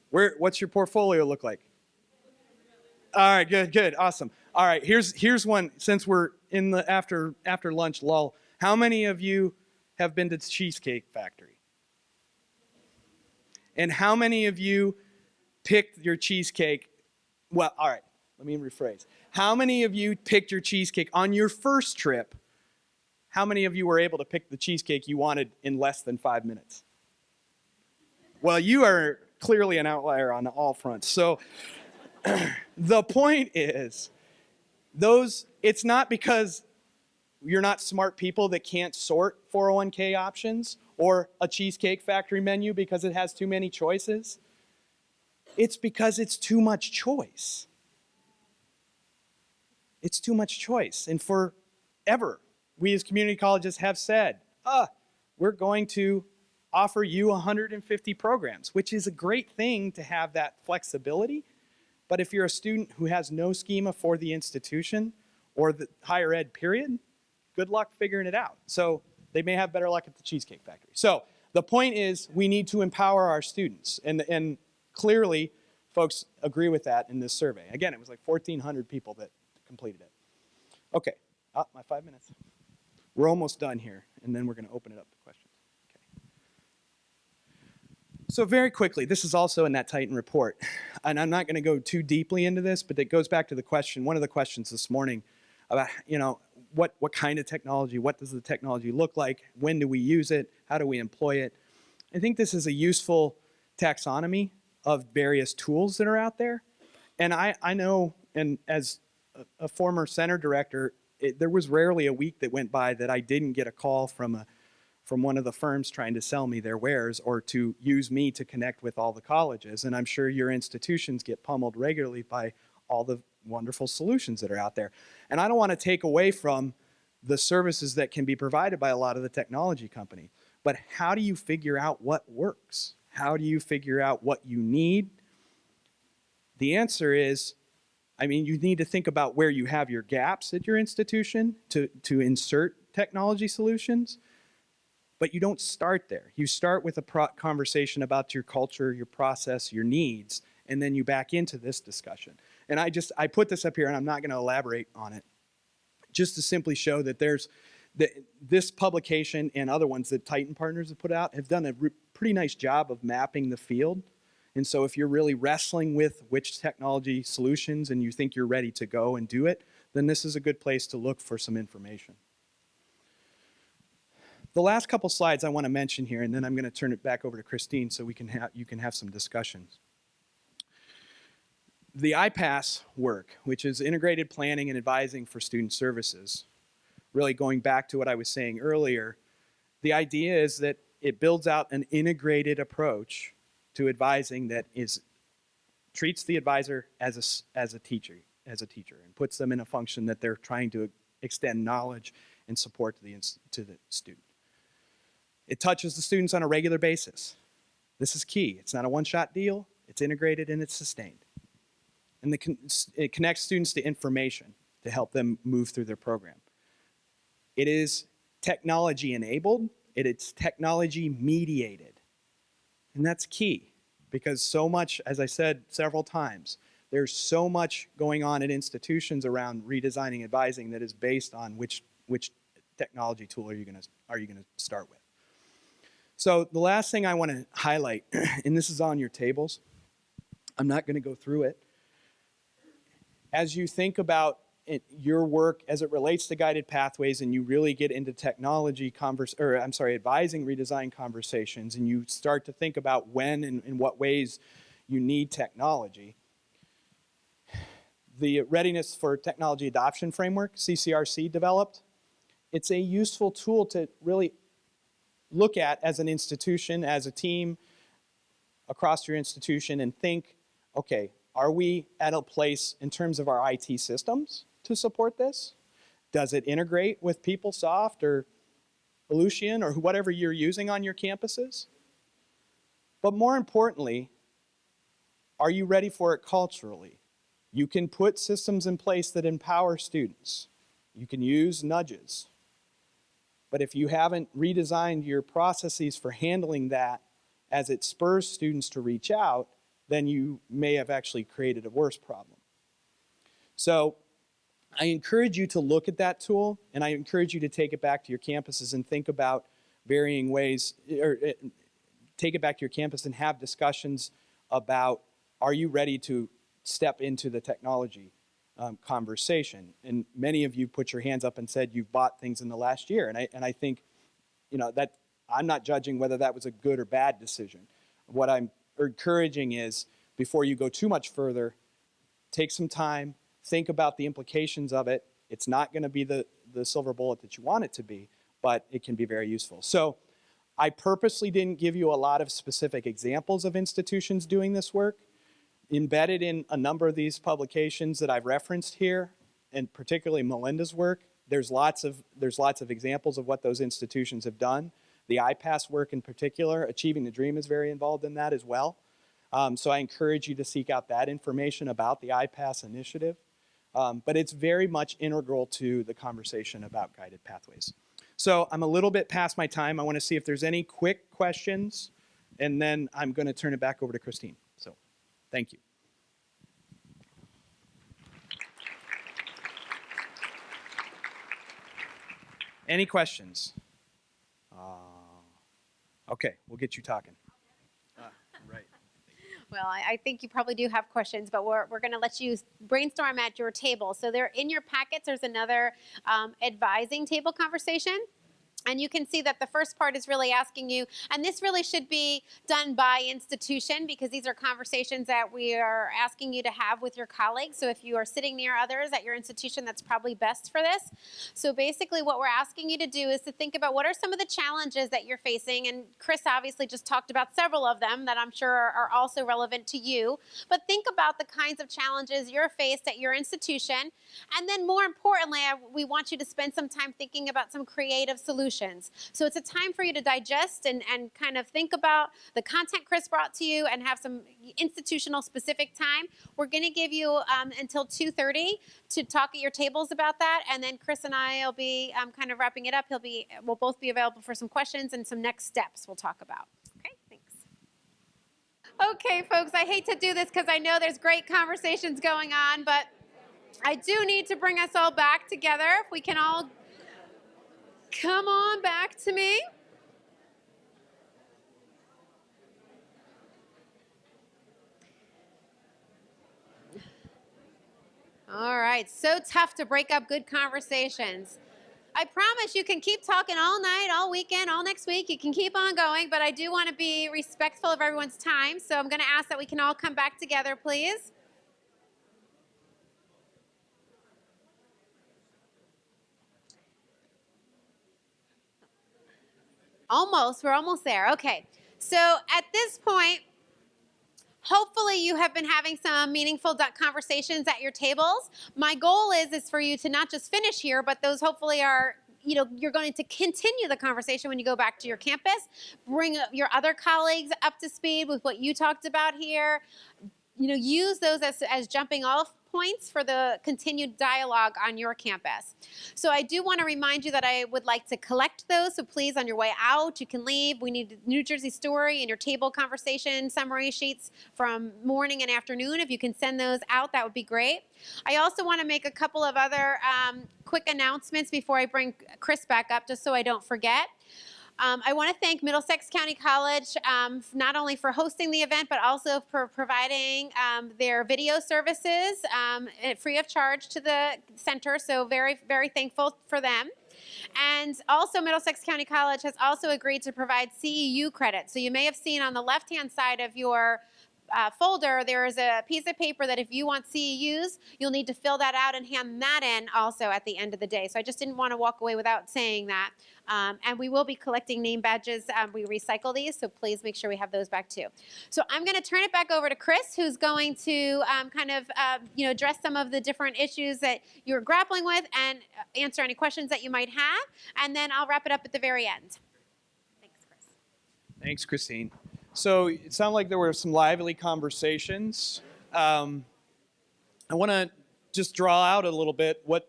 What's your portfolio look like? All right, good, awesome. All right, here's one, since we're in the after lunch lull. How many of you have been to the Cheesecake Factory? And how many of you picked your cheesecake? Well, all right, let me rephrase. How many of you picked your cheesecake on your first trip? How many of you were able to pick the cheesecake you wanted in less than 5 minutes? Well, you are clearly an outlier on all fronts. So the point is, it's not because you're not smart people that can't sort 401k options or a Cheesecake Factory menu because it has too many choices. It's because it's too much choice. It's too much choice. And forever, we as community colleges have said, we're going to offer you 150 programs, which is a great thing to have that flexibility. But if you're a student who has no schema for the institution or the higher ed period, good luck figuring it out. So they may have better luck at the Cheesecake Factory. So the point is, we need to empower our students. And clearly, folks agree with that in this survey. Again, it was like 1,400 people that completed it. Okay, my 5 minutes. We're almost done here, and then we're going to open it up to questions. Okay. So very quickly, this is also in that Titan report, and I'm not going to go too deeply into this, but it goes back to the question, one of the questions this morning about, what kind of technology, what does the technology look like, when do we use it, how do we employ it? I think this is a useful taxonomy of various tools that are out there. And I know, and as a former center director, there was rarely a week that went by that I didn't get a call from one of the firms trying to sell me their wares or to use me to connect with all the colleges. And I'm sure your institutions get pummeled regularly by all the wonderful solutions that are out there. And I don't want to take away from the services that can be provided by a lot of the technology company, but how do you figure out what works? How do you figure out what you need? The answer is, you need to think about where you have your gaps at your institution to insert technology solutions, but you don't start there. You start with a conversation about your culture, your process, your needs, and then you back into this discussion. And I put this up here, and I'm not going to elaborate on it, just to simply show that this publication and other ones that Titan Partners have put out have done a pretty nice job of mapping the field. And so if you're really wrestling with which technology solutions and you think you're ready to go and do it, then this is a good place to look for some information. The last couple slides I want to mention here, and then I'm going to turn it back over to Christine so you can have some discussions. The IPASS work, which is integrated planning and advising for student services, really going back to what I was saying earlier, the idea is that it builds out an integrated approach to advising that treats the advisor as a teacher, and puts them in a function that they're trying to extend knowledge and support to the student. It touches the students on a regular basis. This is key. It's not a one-shot deal. It's integrated and it's sustained. And it connects students to information to help them move through their program. It is technology enabled. It is technology mediated. And that's key because so much, as I said several times, there's so much going on in institutions around redesigning advising that is based on which technology tool are you going to start with. So the last thing I want to highlight, and this is on your tables, I'm not going to go through it. As you think about your work as it relates to guided pathways, and you really get into advising redesign conversations, and you start to think about when and in what ways you need technology, the Readiness for Technology Adoption Framework, CCRC, developed, it's a useful tool to really look at as an institution, as a team across your institution, and think, okay, are we at a place in terms of our IT systems to support this? Does it integrate with PeopleSoft or Elucian or whatever you're using on your campuses? But more importantly, are you ready for it culturally? You can put systems in place that empower students. You can use nudges. But if you haven't redesigned your processes for handling that as it spurs students to reach out, then you may have actually created a worse problem. So I encourage you to look at that tool, and I encourage you to take it back to your campuses and think about varying ways, or take it back to your campus and have discussions about, are you ready to step into the technology conversation? And many of you put your hands up and said you've bought things in the last year, and I think, that I'm not judging whether that was a good or bad decision. What I'm encouraging is, before you go too much further, take some time, think about the implications of it. It's not going to be the silver bullet that you want it to be, but it can be very useful. So I purposely didn't give you a lot of specific examples of institutions doing this work. Embedded in a number of these publications that I've referenced here, and particularly Melinda's work, there's lots of examples of what those institutions have done. The IPASS work in particular, Achieving the Dream, is very involved in that as well. So I encourage you to seek out that information about the IPASS initiative. But it's very much integral to the conversation about guided pathways. So I'm a little bit past my time. I want to see if there's any quick questions, and then I'm going to turn it back over to Christine. So thank you. Any questions? Okay, we'll get you talking. Right. Well, I think you probably do have questions, but we're going to let you brainstorm at your table. So there in your packets, there's another advising table conversation. And you can see that the first part is really asking you, and this really should be done by institution, because these are conversations that we are asking you to have with your colleagues. So if you are sitting near others at your institution, that's probably best for this. So basically what we're asking you to do is to think about what are some of the challenges that you're facing. And Chris obviously just talked about several of them that I'm sure are also relevant to you. But think about the kinds of challenges you're faced at your institution. And then more importantly, we want you to spend some time thinking about some creative solutions. So it's a time for you to digest and kind of think about the content Chris brought to you and have some institutional specific time. We're going to give you until 2:30 to talk at your tables about that. And then Chris and I will be kind of wrapping it up. We'll both be available for some questions and some next steps we'll talk about. Okay, thanks. Okay, folks, I hate to do this because I know there's great conversations going on, but I do need to bring us all back together. If we can all come on back to me. All right, so tough to break up good conversations. I promise you can keep talking all night, all weekend, all next week. You can keep on going, but I do want to be respectful of everyone's time, so I'm going to ask that we can all come back together, please. We're almost there. Okay, so at this point, hopefully you have been having some meaningful conversations at your tables. My goal is for you to not just finish here, but those hopefully are, you're going to continue the conversation when you go back to your campus. Bring your other colleagues up to speed with what you talked about here. Use those as jumping off points for the continued dialogue on your campus. So I do want to remind you that I would like to collect those. So please, on your way out, you can leave. We need New Jersey Story and your table conversation summary sheets from morning and afternoon. If you can send those out, that would be great. I also want to make a couple of other quick announcements before I bring Chris back up, just so I don't forget. I want to thank Middlesex County College not only for hosting the event, but also for providing their video services free of charge to the center. So very, very thankful for them. And also Middlesex County College has also agreed to provide CEU credit. So you may have seen on the left-hand side of your folder, there is a piece of paper that if you want CEUs, you'll need to fill that out and hand that in also at the end of the day. So I just didn't want to walk away without saying that. And we will be collecting name badges. We recycle these, so please make sure we have those back too. So I'm going to turn it back over to Chris, who's going to address some of the different issues that you're grappling with and answer any questions that you might have. And then I'll wrap it up at the very end. Thanks, Chris. Thanks, Christine. So it sounded like there were some lively conversations. I want to just draw out a little bit what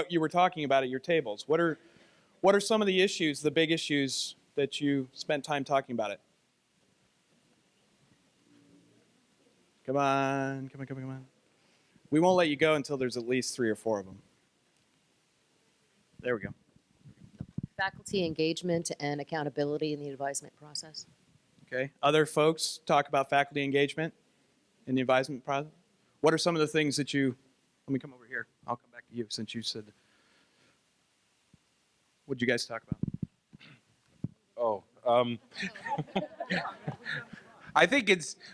you were talking about at your tables. What are some of the issues, the big issues that you spent time talking about it? Come on. We won't let you go until there's at least 3 or 4 of them. There we go. Faculty engagement and accountability in the advisement process. Okay. Other folks talk about faculty engagement in the advisement process. What are some of the things that let me come over here. I'll come back to you since you said, what did you guys talk about? I think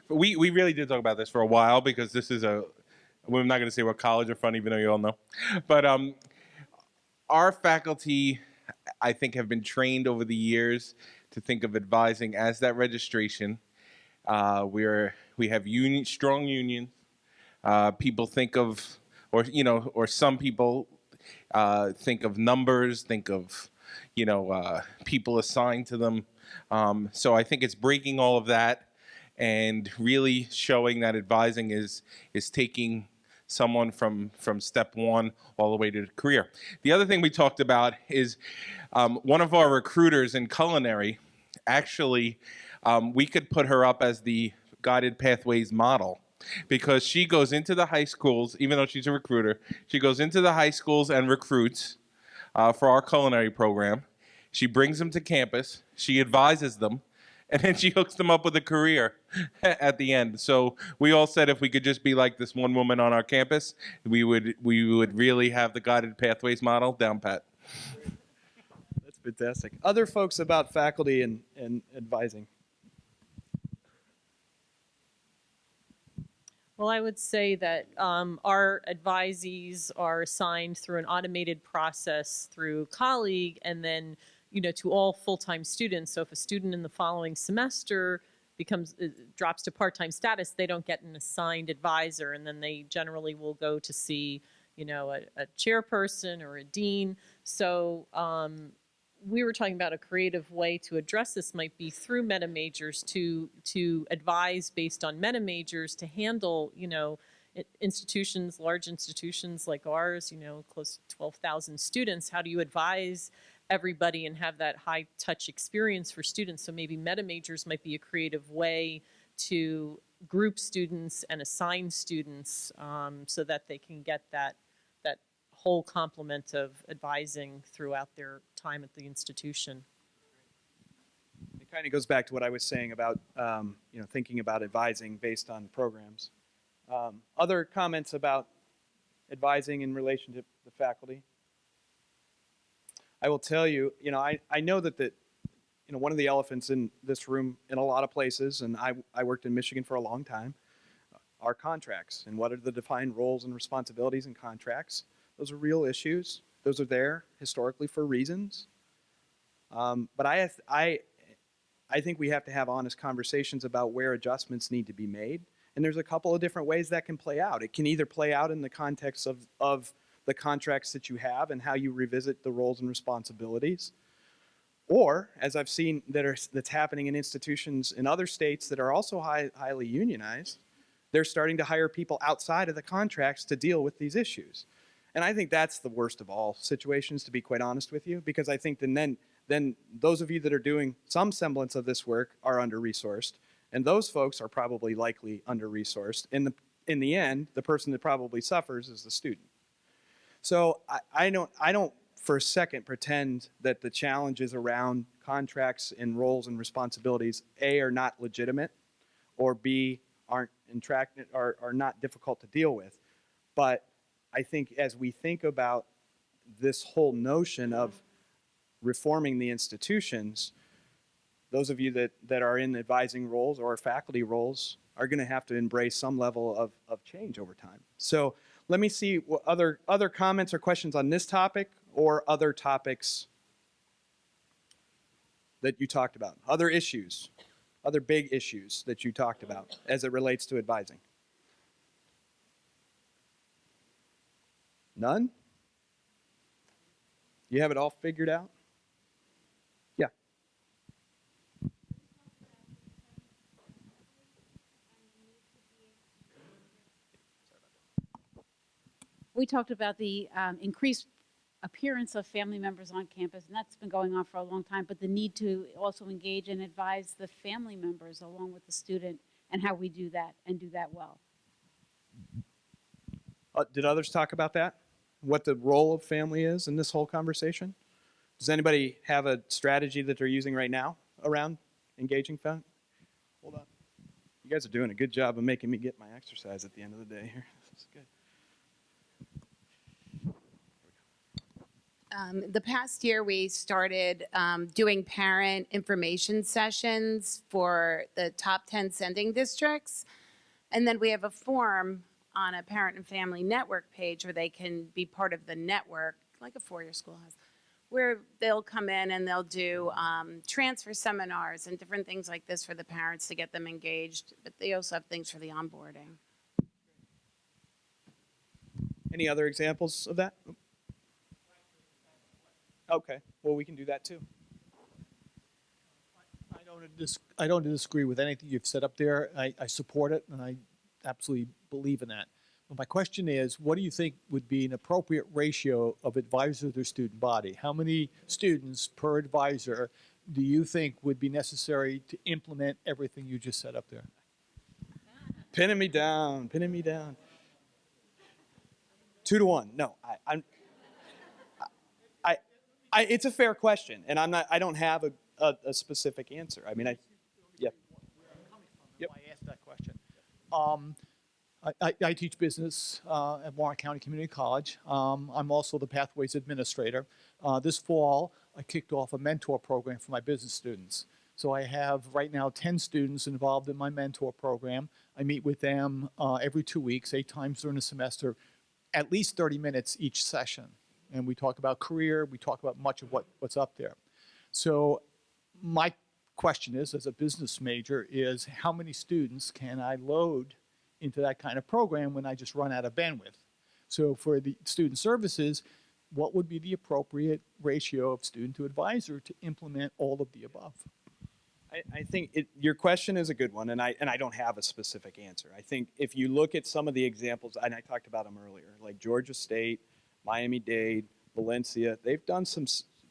we really did talk about this for a while because this is we're not going to say what college or fun, even though you all know. But our faculty, I think, have been trained over the years to think of advising as that registration. We have strong unions. People think of, or some people think of numbers, think of, people assigned to them. So I think it's breaking all of that and really showing that advising is taking someone from step 1 all the way to career. The other thing we talked about is one of our recruiters in culinary, actually, we could put her up as the Guided Pathways model because she goes into the high schools, even though she's a recruiter, she goes into the high schools and recruits for our culinary program. She brings them to campus, she advises them, and then she hooks them up with a career at the end. So we all said if we could just be like this one woman on our campus, we would really have the Guided Pathways model down pat. That's fantastic. Other folks about faculty and advising. Well, I would say that our advisees are assigned through an automated process through colleague and then, to all full-time students. So if a student in the following semester drops to part-time status, they don't get an assigned advisor, and then they generally will go to see, a chairperson or a dean. So we were talking about a creative way to address this might be through meta majors to advise based on meta majors to handle, institutions, large institutions like ours, close to 12,000 students. How do you advise everybody and have that high touch experience for students? So maybe meta majors might be a creative way to group students and assign students so that they can get that whole complement of advising throughout their time at the institution. It kind of goes back to what I was saying about thinking about advising based on programs. Other comments about advising in relation to the faculty? I will tell you, I know that one of the elephants in this room in a lot of places, and I worked in Michigan for a long time, are contracts and what are the defined roles and responsibilities in contracts. Those are real issues. Those are there historically for reasons. But I think we have to have honest conversations about where adjustments need to be made. And there's a couple of different ways that can play out. It can either play out in the context of the contracts that you have and how you revisit the roles and responsibilities. Or, as I've seen that's happening in institutions in other states that are also highly unionized, they're starting to hire people outside of the contracts to deal with these issues. And I think that's the worst of all situations, to be quite honest with you, because I think then those of you that are doing some semblance of this work are under-resourced, and those folks are probably likely under-resourced. In the end, the person that probably suffers is the student. So I don't for a second pretend that the challenges around contracts and roles and responsibilities, A, are not legitimate, or B, are not difficult to deal with. But I think as we think about this whole notion of reforming the institutions, those of you that are in advising roles or faculty roles are going to have to embrace some level of change over time. So let me see what other comments or questions on this topic or other topics that you talked about, other issues, other big issues that you talked about as it relates to advising. None? You have it all figured out? Yeah. We talked about the increased appearance of family members on campus, and that's been going on for a long time, but the need to also engage and advise the family members along with the student and how we do that and do that well. Did others talk about that? What the role of family is in this whole conversation? Does anybody have a strategy that they're using right now around engaging family? Hold on. You guys are doing a good job of making me get my exercise at the end of the day here. This is good. The past year, we started doing parent information sessions for the top 10 sending districts. And then we have a form on a parent and family network page where they can be part of the network, like a four-year school has, where they'll come in and they'll do transfer seminars and different things like this for the parents to get them engaged. But they also have things for the onboarding. Any other examples of that? Okay, well, we can do that too. I don't disagree with anything you've said up there. I support it, and I absolutely believe in that. But my question is, what do you think would be an appropriate ratio of advisor to student body? How many students per advisor do you think would be necessary to implement everything you just said up there? Pinning me down, pinning me down. 2 to 1. No, it's a fair question, and I don't have a specific answer. I mean, yeah. Yep. I asked that question. I teach business at Warren County Community College. I'm also the Pathways Administrator. This fall, I kicked off a mentor program for my business students. So I have right now 10 students involved in my mentor program. I meet with them every 2 weeks, 8 times during the semester, at least 30 minutes each session. And we talk about career, we talk about much of what's up there. So my question is, as a business major, is how many students can I load into that kind of program when I just run out of bandwidth? So for the student services, what would be the appropriate ratio of student to advisor to implement all of the above? I think your question is a good one, and I don't have a specific answer. I think if you look at some of the examples, and I talked about them earlier, like Georgia State, Miami-Dade, Valencia, they've done some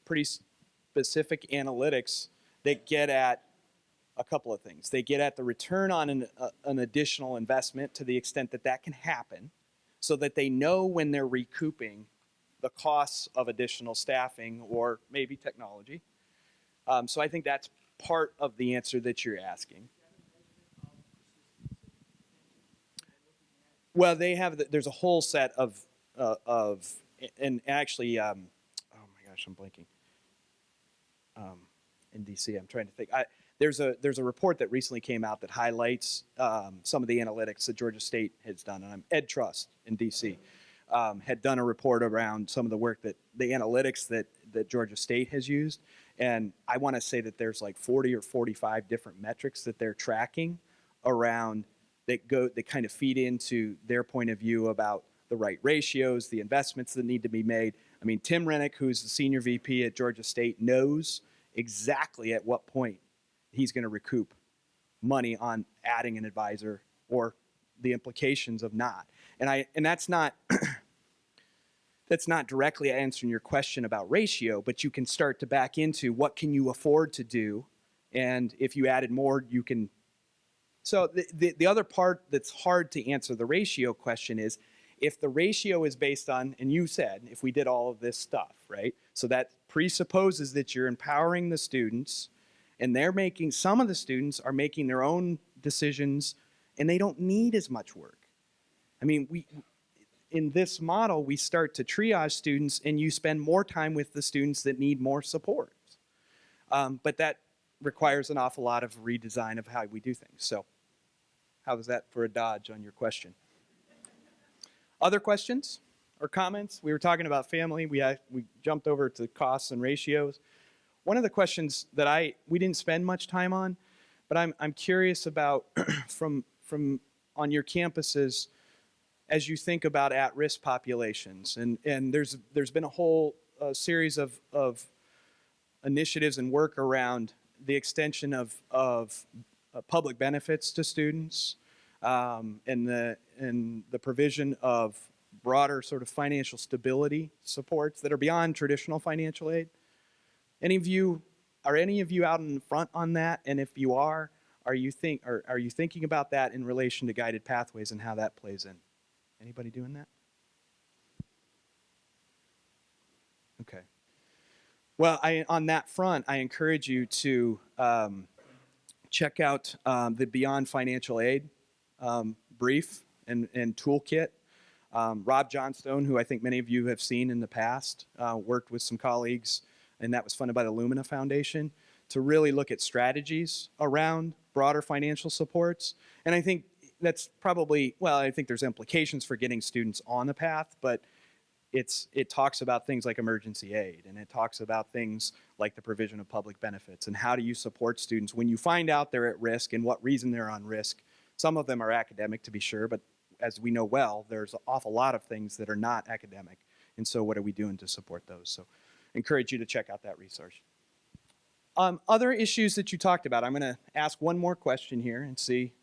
pretty specific analytics that get at a couple of things. They get at the return on an additional investment to the extent that that can happen, so that they know when they're recouping the costs of additional staffing or maybe technology. So I think that's part of the answer that you're asking. Well, there's a whole set of and actually, oh my gosh, I'm blanking. In DC, I'm trying to think. There's a report that recently came out that highlights some of the analytics that Georgia State has done, and Ed Trust in DC had done a report around some of the work that the analytics that Georgia State has used, and I want to say that there's like 40 or 45 different metrics that they're tracking around that kind of feed into their point of view about the right ratios, the investments that need to be made. I mean, Tim Rennick, who's the senior VP at Georgia State, knows exactly at what point he's going to recoup money on adding an advisor or the implications of not. And that's not that's not directly answering your question about ratio, but you can start to back into what can you afford to do, and if you added more, you can. So the other part that's hard to answer the ratio question is if the ratio is based on, and you said if we did all of this stuff, right? So that presupposes that you're empowering the students, and some of the students are making their own decisions, and they don't need as much work. I mean, in this model, we start to triage students, and you spend more time with the students that need more support. But that requires an awful lot of redesign of how we do things. So how was that for a dodge on your question? Other questions or comments? We were talking about family. We jumped over to costs and ratios. One of the questions that we didn't spend much time on, but I'm curious about from on your campuses as you think about at-risk populations, and there's been a whole series of initiatives and work around the extension of public benefits to students, and the provision of broader sort of financial stability supports that are beyond traditional financial aid. Are any of you out in front on that? And if you are you thinking about that in relation to guided pathways and how that plays in? Anybody doing that? Okay. Well, on that front, I encourage you to check out the Beyond Financial Aid brief and toolkit. Rob Johnstone, who I think many of you have seen in the past, worked with some colleagues, and that was funded by the Lumina Foundation, to really look at strategies around broader financial supports. And I think that's probably, well, I think there's implications for getting students on the path, but it talks about things like emergency aid, and it talks about things like the provision of public benefits, and how do you support students when you find out they're at risk and what reason they're on risk. Some of them are academic, to be sure, but as we know well, there's an awful lot of things that are not academic. And so what are we doing to support those? So I encourage you to check out that resource. Other issues that you talked about, I'm going to ask one more question here and see.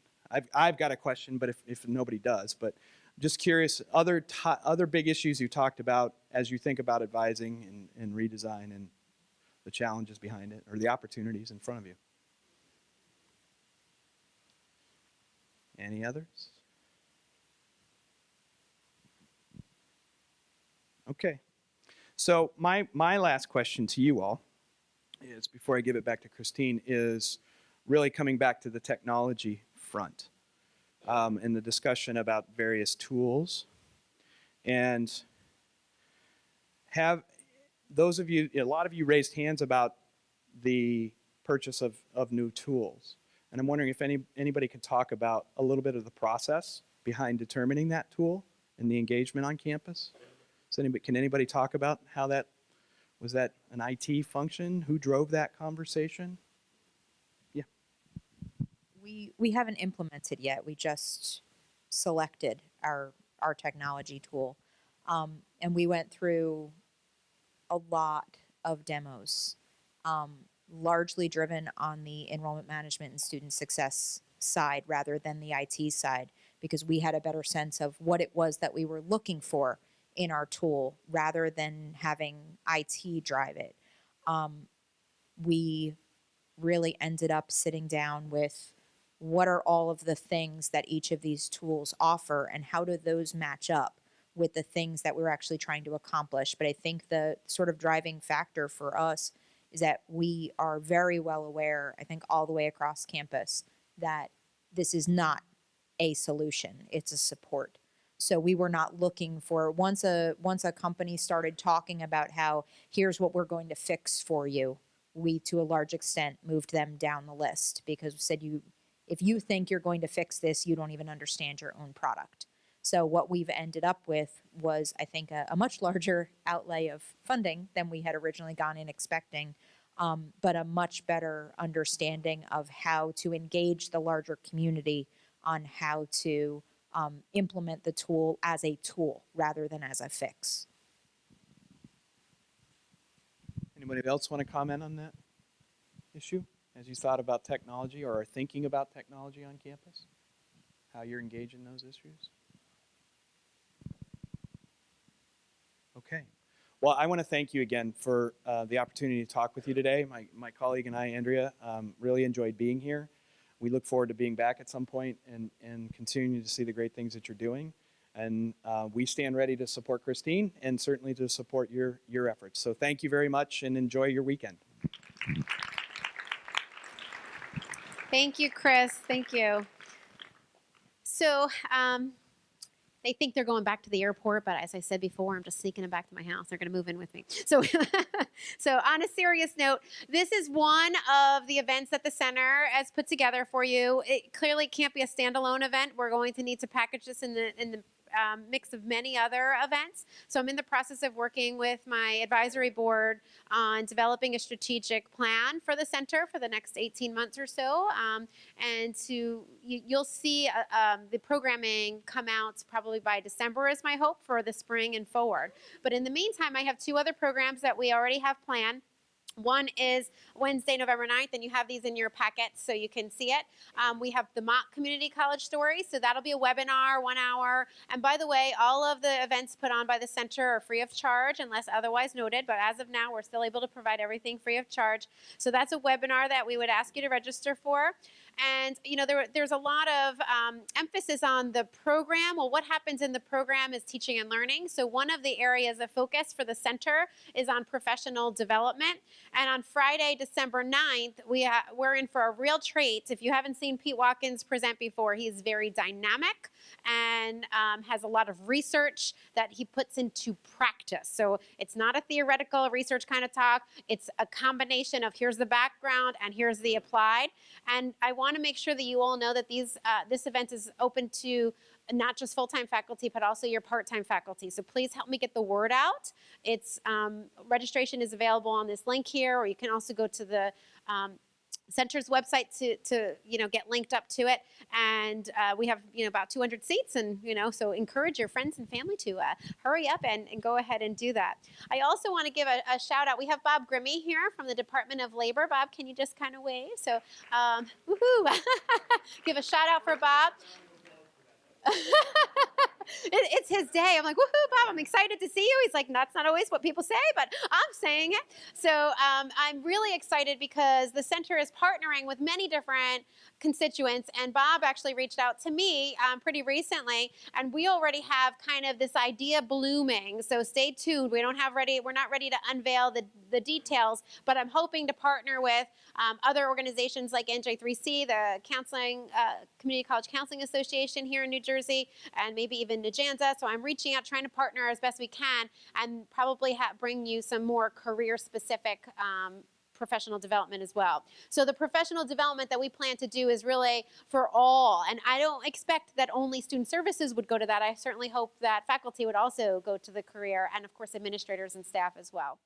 I've got a question, but if nobody does, but I'm just curious, other big issues you talked about as you think about advising and redesign and the challenges behind it, or the opportunities in front of you. Any others? Okay. So my last question to you all is, before I give it back to Christine, is really coming back to the technology front, and the discussion about various tools. And have those of you, a lot of you raised hands about the purchase of new tools. And I'm wondering if anybody could talk about a little bit of the process behind determining that tool and the engagement on campus. Can anybody talk about how that, was that an IT function? Who drove that conversation? Yeah. We haven't implemented yet. We just selected our technology tool. And we went through a lot of demos, largely driven on the enrollment management and student success side rather than the IT side, because we had a better sense of what it was that we were looking for in our tool rather than having IT drive it. We really ended up sitting down with what are all of the things that each of these tools offer and how do those match up with the things that we're actually trying to accomplish. But I think the sort of driving factor for us is that we are very well aware, I think all the way across campus, that this is not a solution, it's a support. So we were not looking for, once a company started talking about how here's what we're going to fix for you, we to a large extent moved them down the list, because we said, if you think you're going to fix this, you don't even understand your own product. So what we've ended up with was, I think, a much larger outlay of funding than we had originally gone in expecting, but a much better understanding of how to engage the larger community on how to implement the tool as a tool rather than as a fix. Anybody else want to comment on that issue as you thought about technology or are thinking about technology on campus? how you're engaged in those issues? Okay. Well, I want to thank you again for the opportunity to talk with you today. My colleague and I, Andrea, really enjoyed being here. We look forward to being back at some point and continuing to see the great things that you're doing. And we stand ready to support Christine and certainly to support your efforts. So thank you very much and enjoy your weekend. Thank you, Chris. Thank you. So, they think they're going back to the airport, but as I said before, I'm just sneaking them back to my house. They're going to move in with me. So, so on a serious note, this is one of the events that the center has put together for you. It clearly can't be a standalone event. We're going to need to package this in the mix of many other events. So I'm in the process of working with my advisory board on developing a strategic plan for the center for the next 18 months or so. And you'll see the programming come out probably by December is my hope for the spring and forward. But in the meantime, I have two other programs that we already have planned. One is Wednesday, November 9th, and you have these in your packets so you can see it. We have the Mock Community College Story, so that'll be a webinar, 1 hour. And by the way, all of the events put on by the center are free of charge unless otherwise noted, but as of now, we're still able to provide everything free of charge. So that's a webinar that we would ask you to register for. And, you know, there's a lot of emphasis on the program. Well, what happens in the program is teaching and learning. So one of the areas of focus for the center is on professional development. And on Friday, December 9th, we're in for a real treat. If you haven't seen Pete Watkins present before, he's very dynamic and has a lot of research that he puts into practice. So it's not a theoretical research kind of talk. It's a combination of here's the background and here's the applied. And I want to make sure that you all know that this event is open to not just full-time faculty, but also your part-time faculty. So please help me get the word out. It's registration is available on this link here, or you can also go to the center's website to get linked up to it. And we have about 200 seats, and so encourage your friends and family to hurry up and go ahead and do that. I also want to give a shout out. We have Bob Grimmy here from the Department of Labor. Bob, can you just kind of wave? So woohoo! Give a shout out for Bob. It's his day. I'm like, woohoo, Bob, I'm excited to see you. He's like, that's not always what people say, but I'm saying it. So I'm really excited because the center is partnering with many different constituents, and Bob actually reached out to me pretty recently, and we already have kind of this idea blooming. So stay tuned. We're not ready to unveil the details, but I'm hoping to partner with other organizations like NJ3C, the Community College Counseling Association here in New Jersey, and maybe even Najanza. So I'm reaching out, trying to partner as best we can, and probably bring you some more career-specific professional development as well. So the professional development that we plan to do is really for all, and I don't expect that only student services would go to that. I certainly hope that faculty would also go to the career, and of course administrators and staff as well.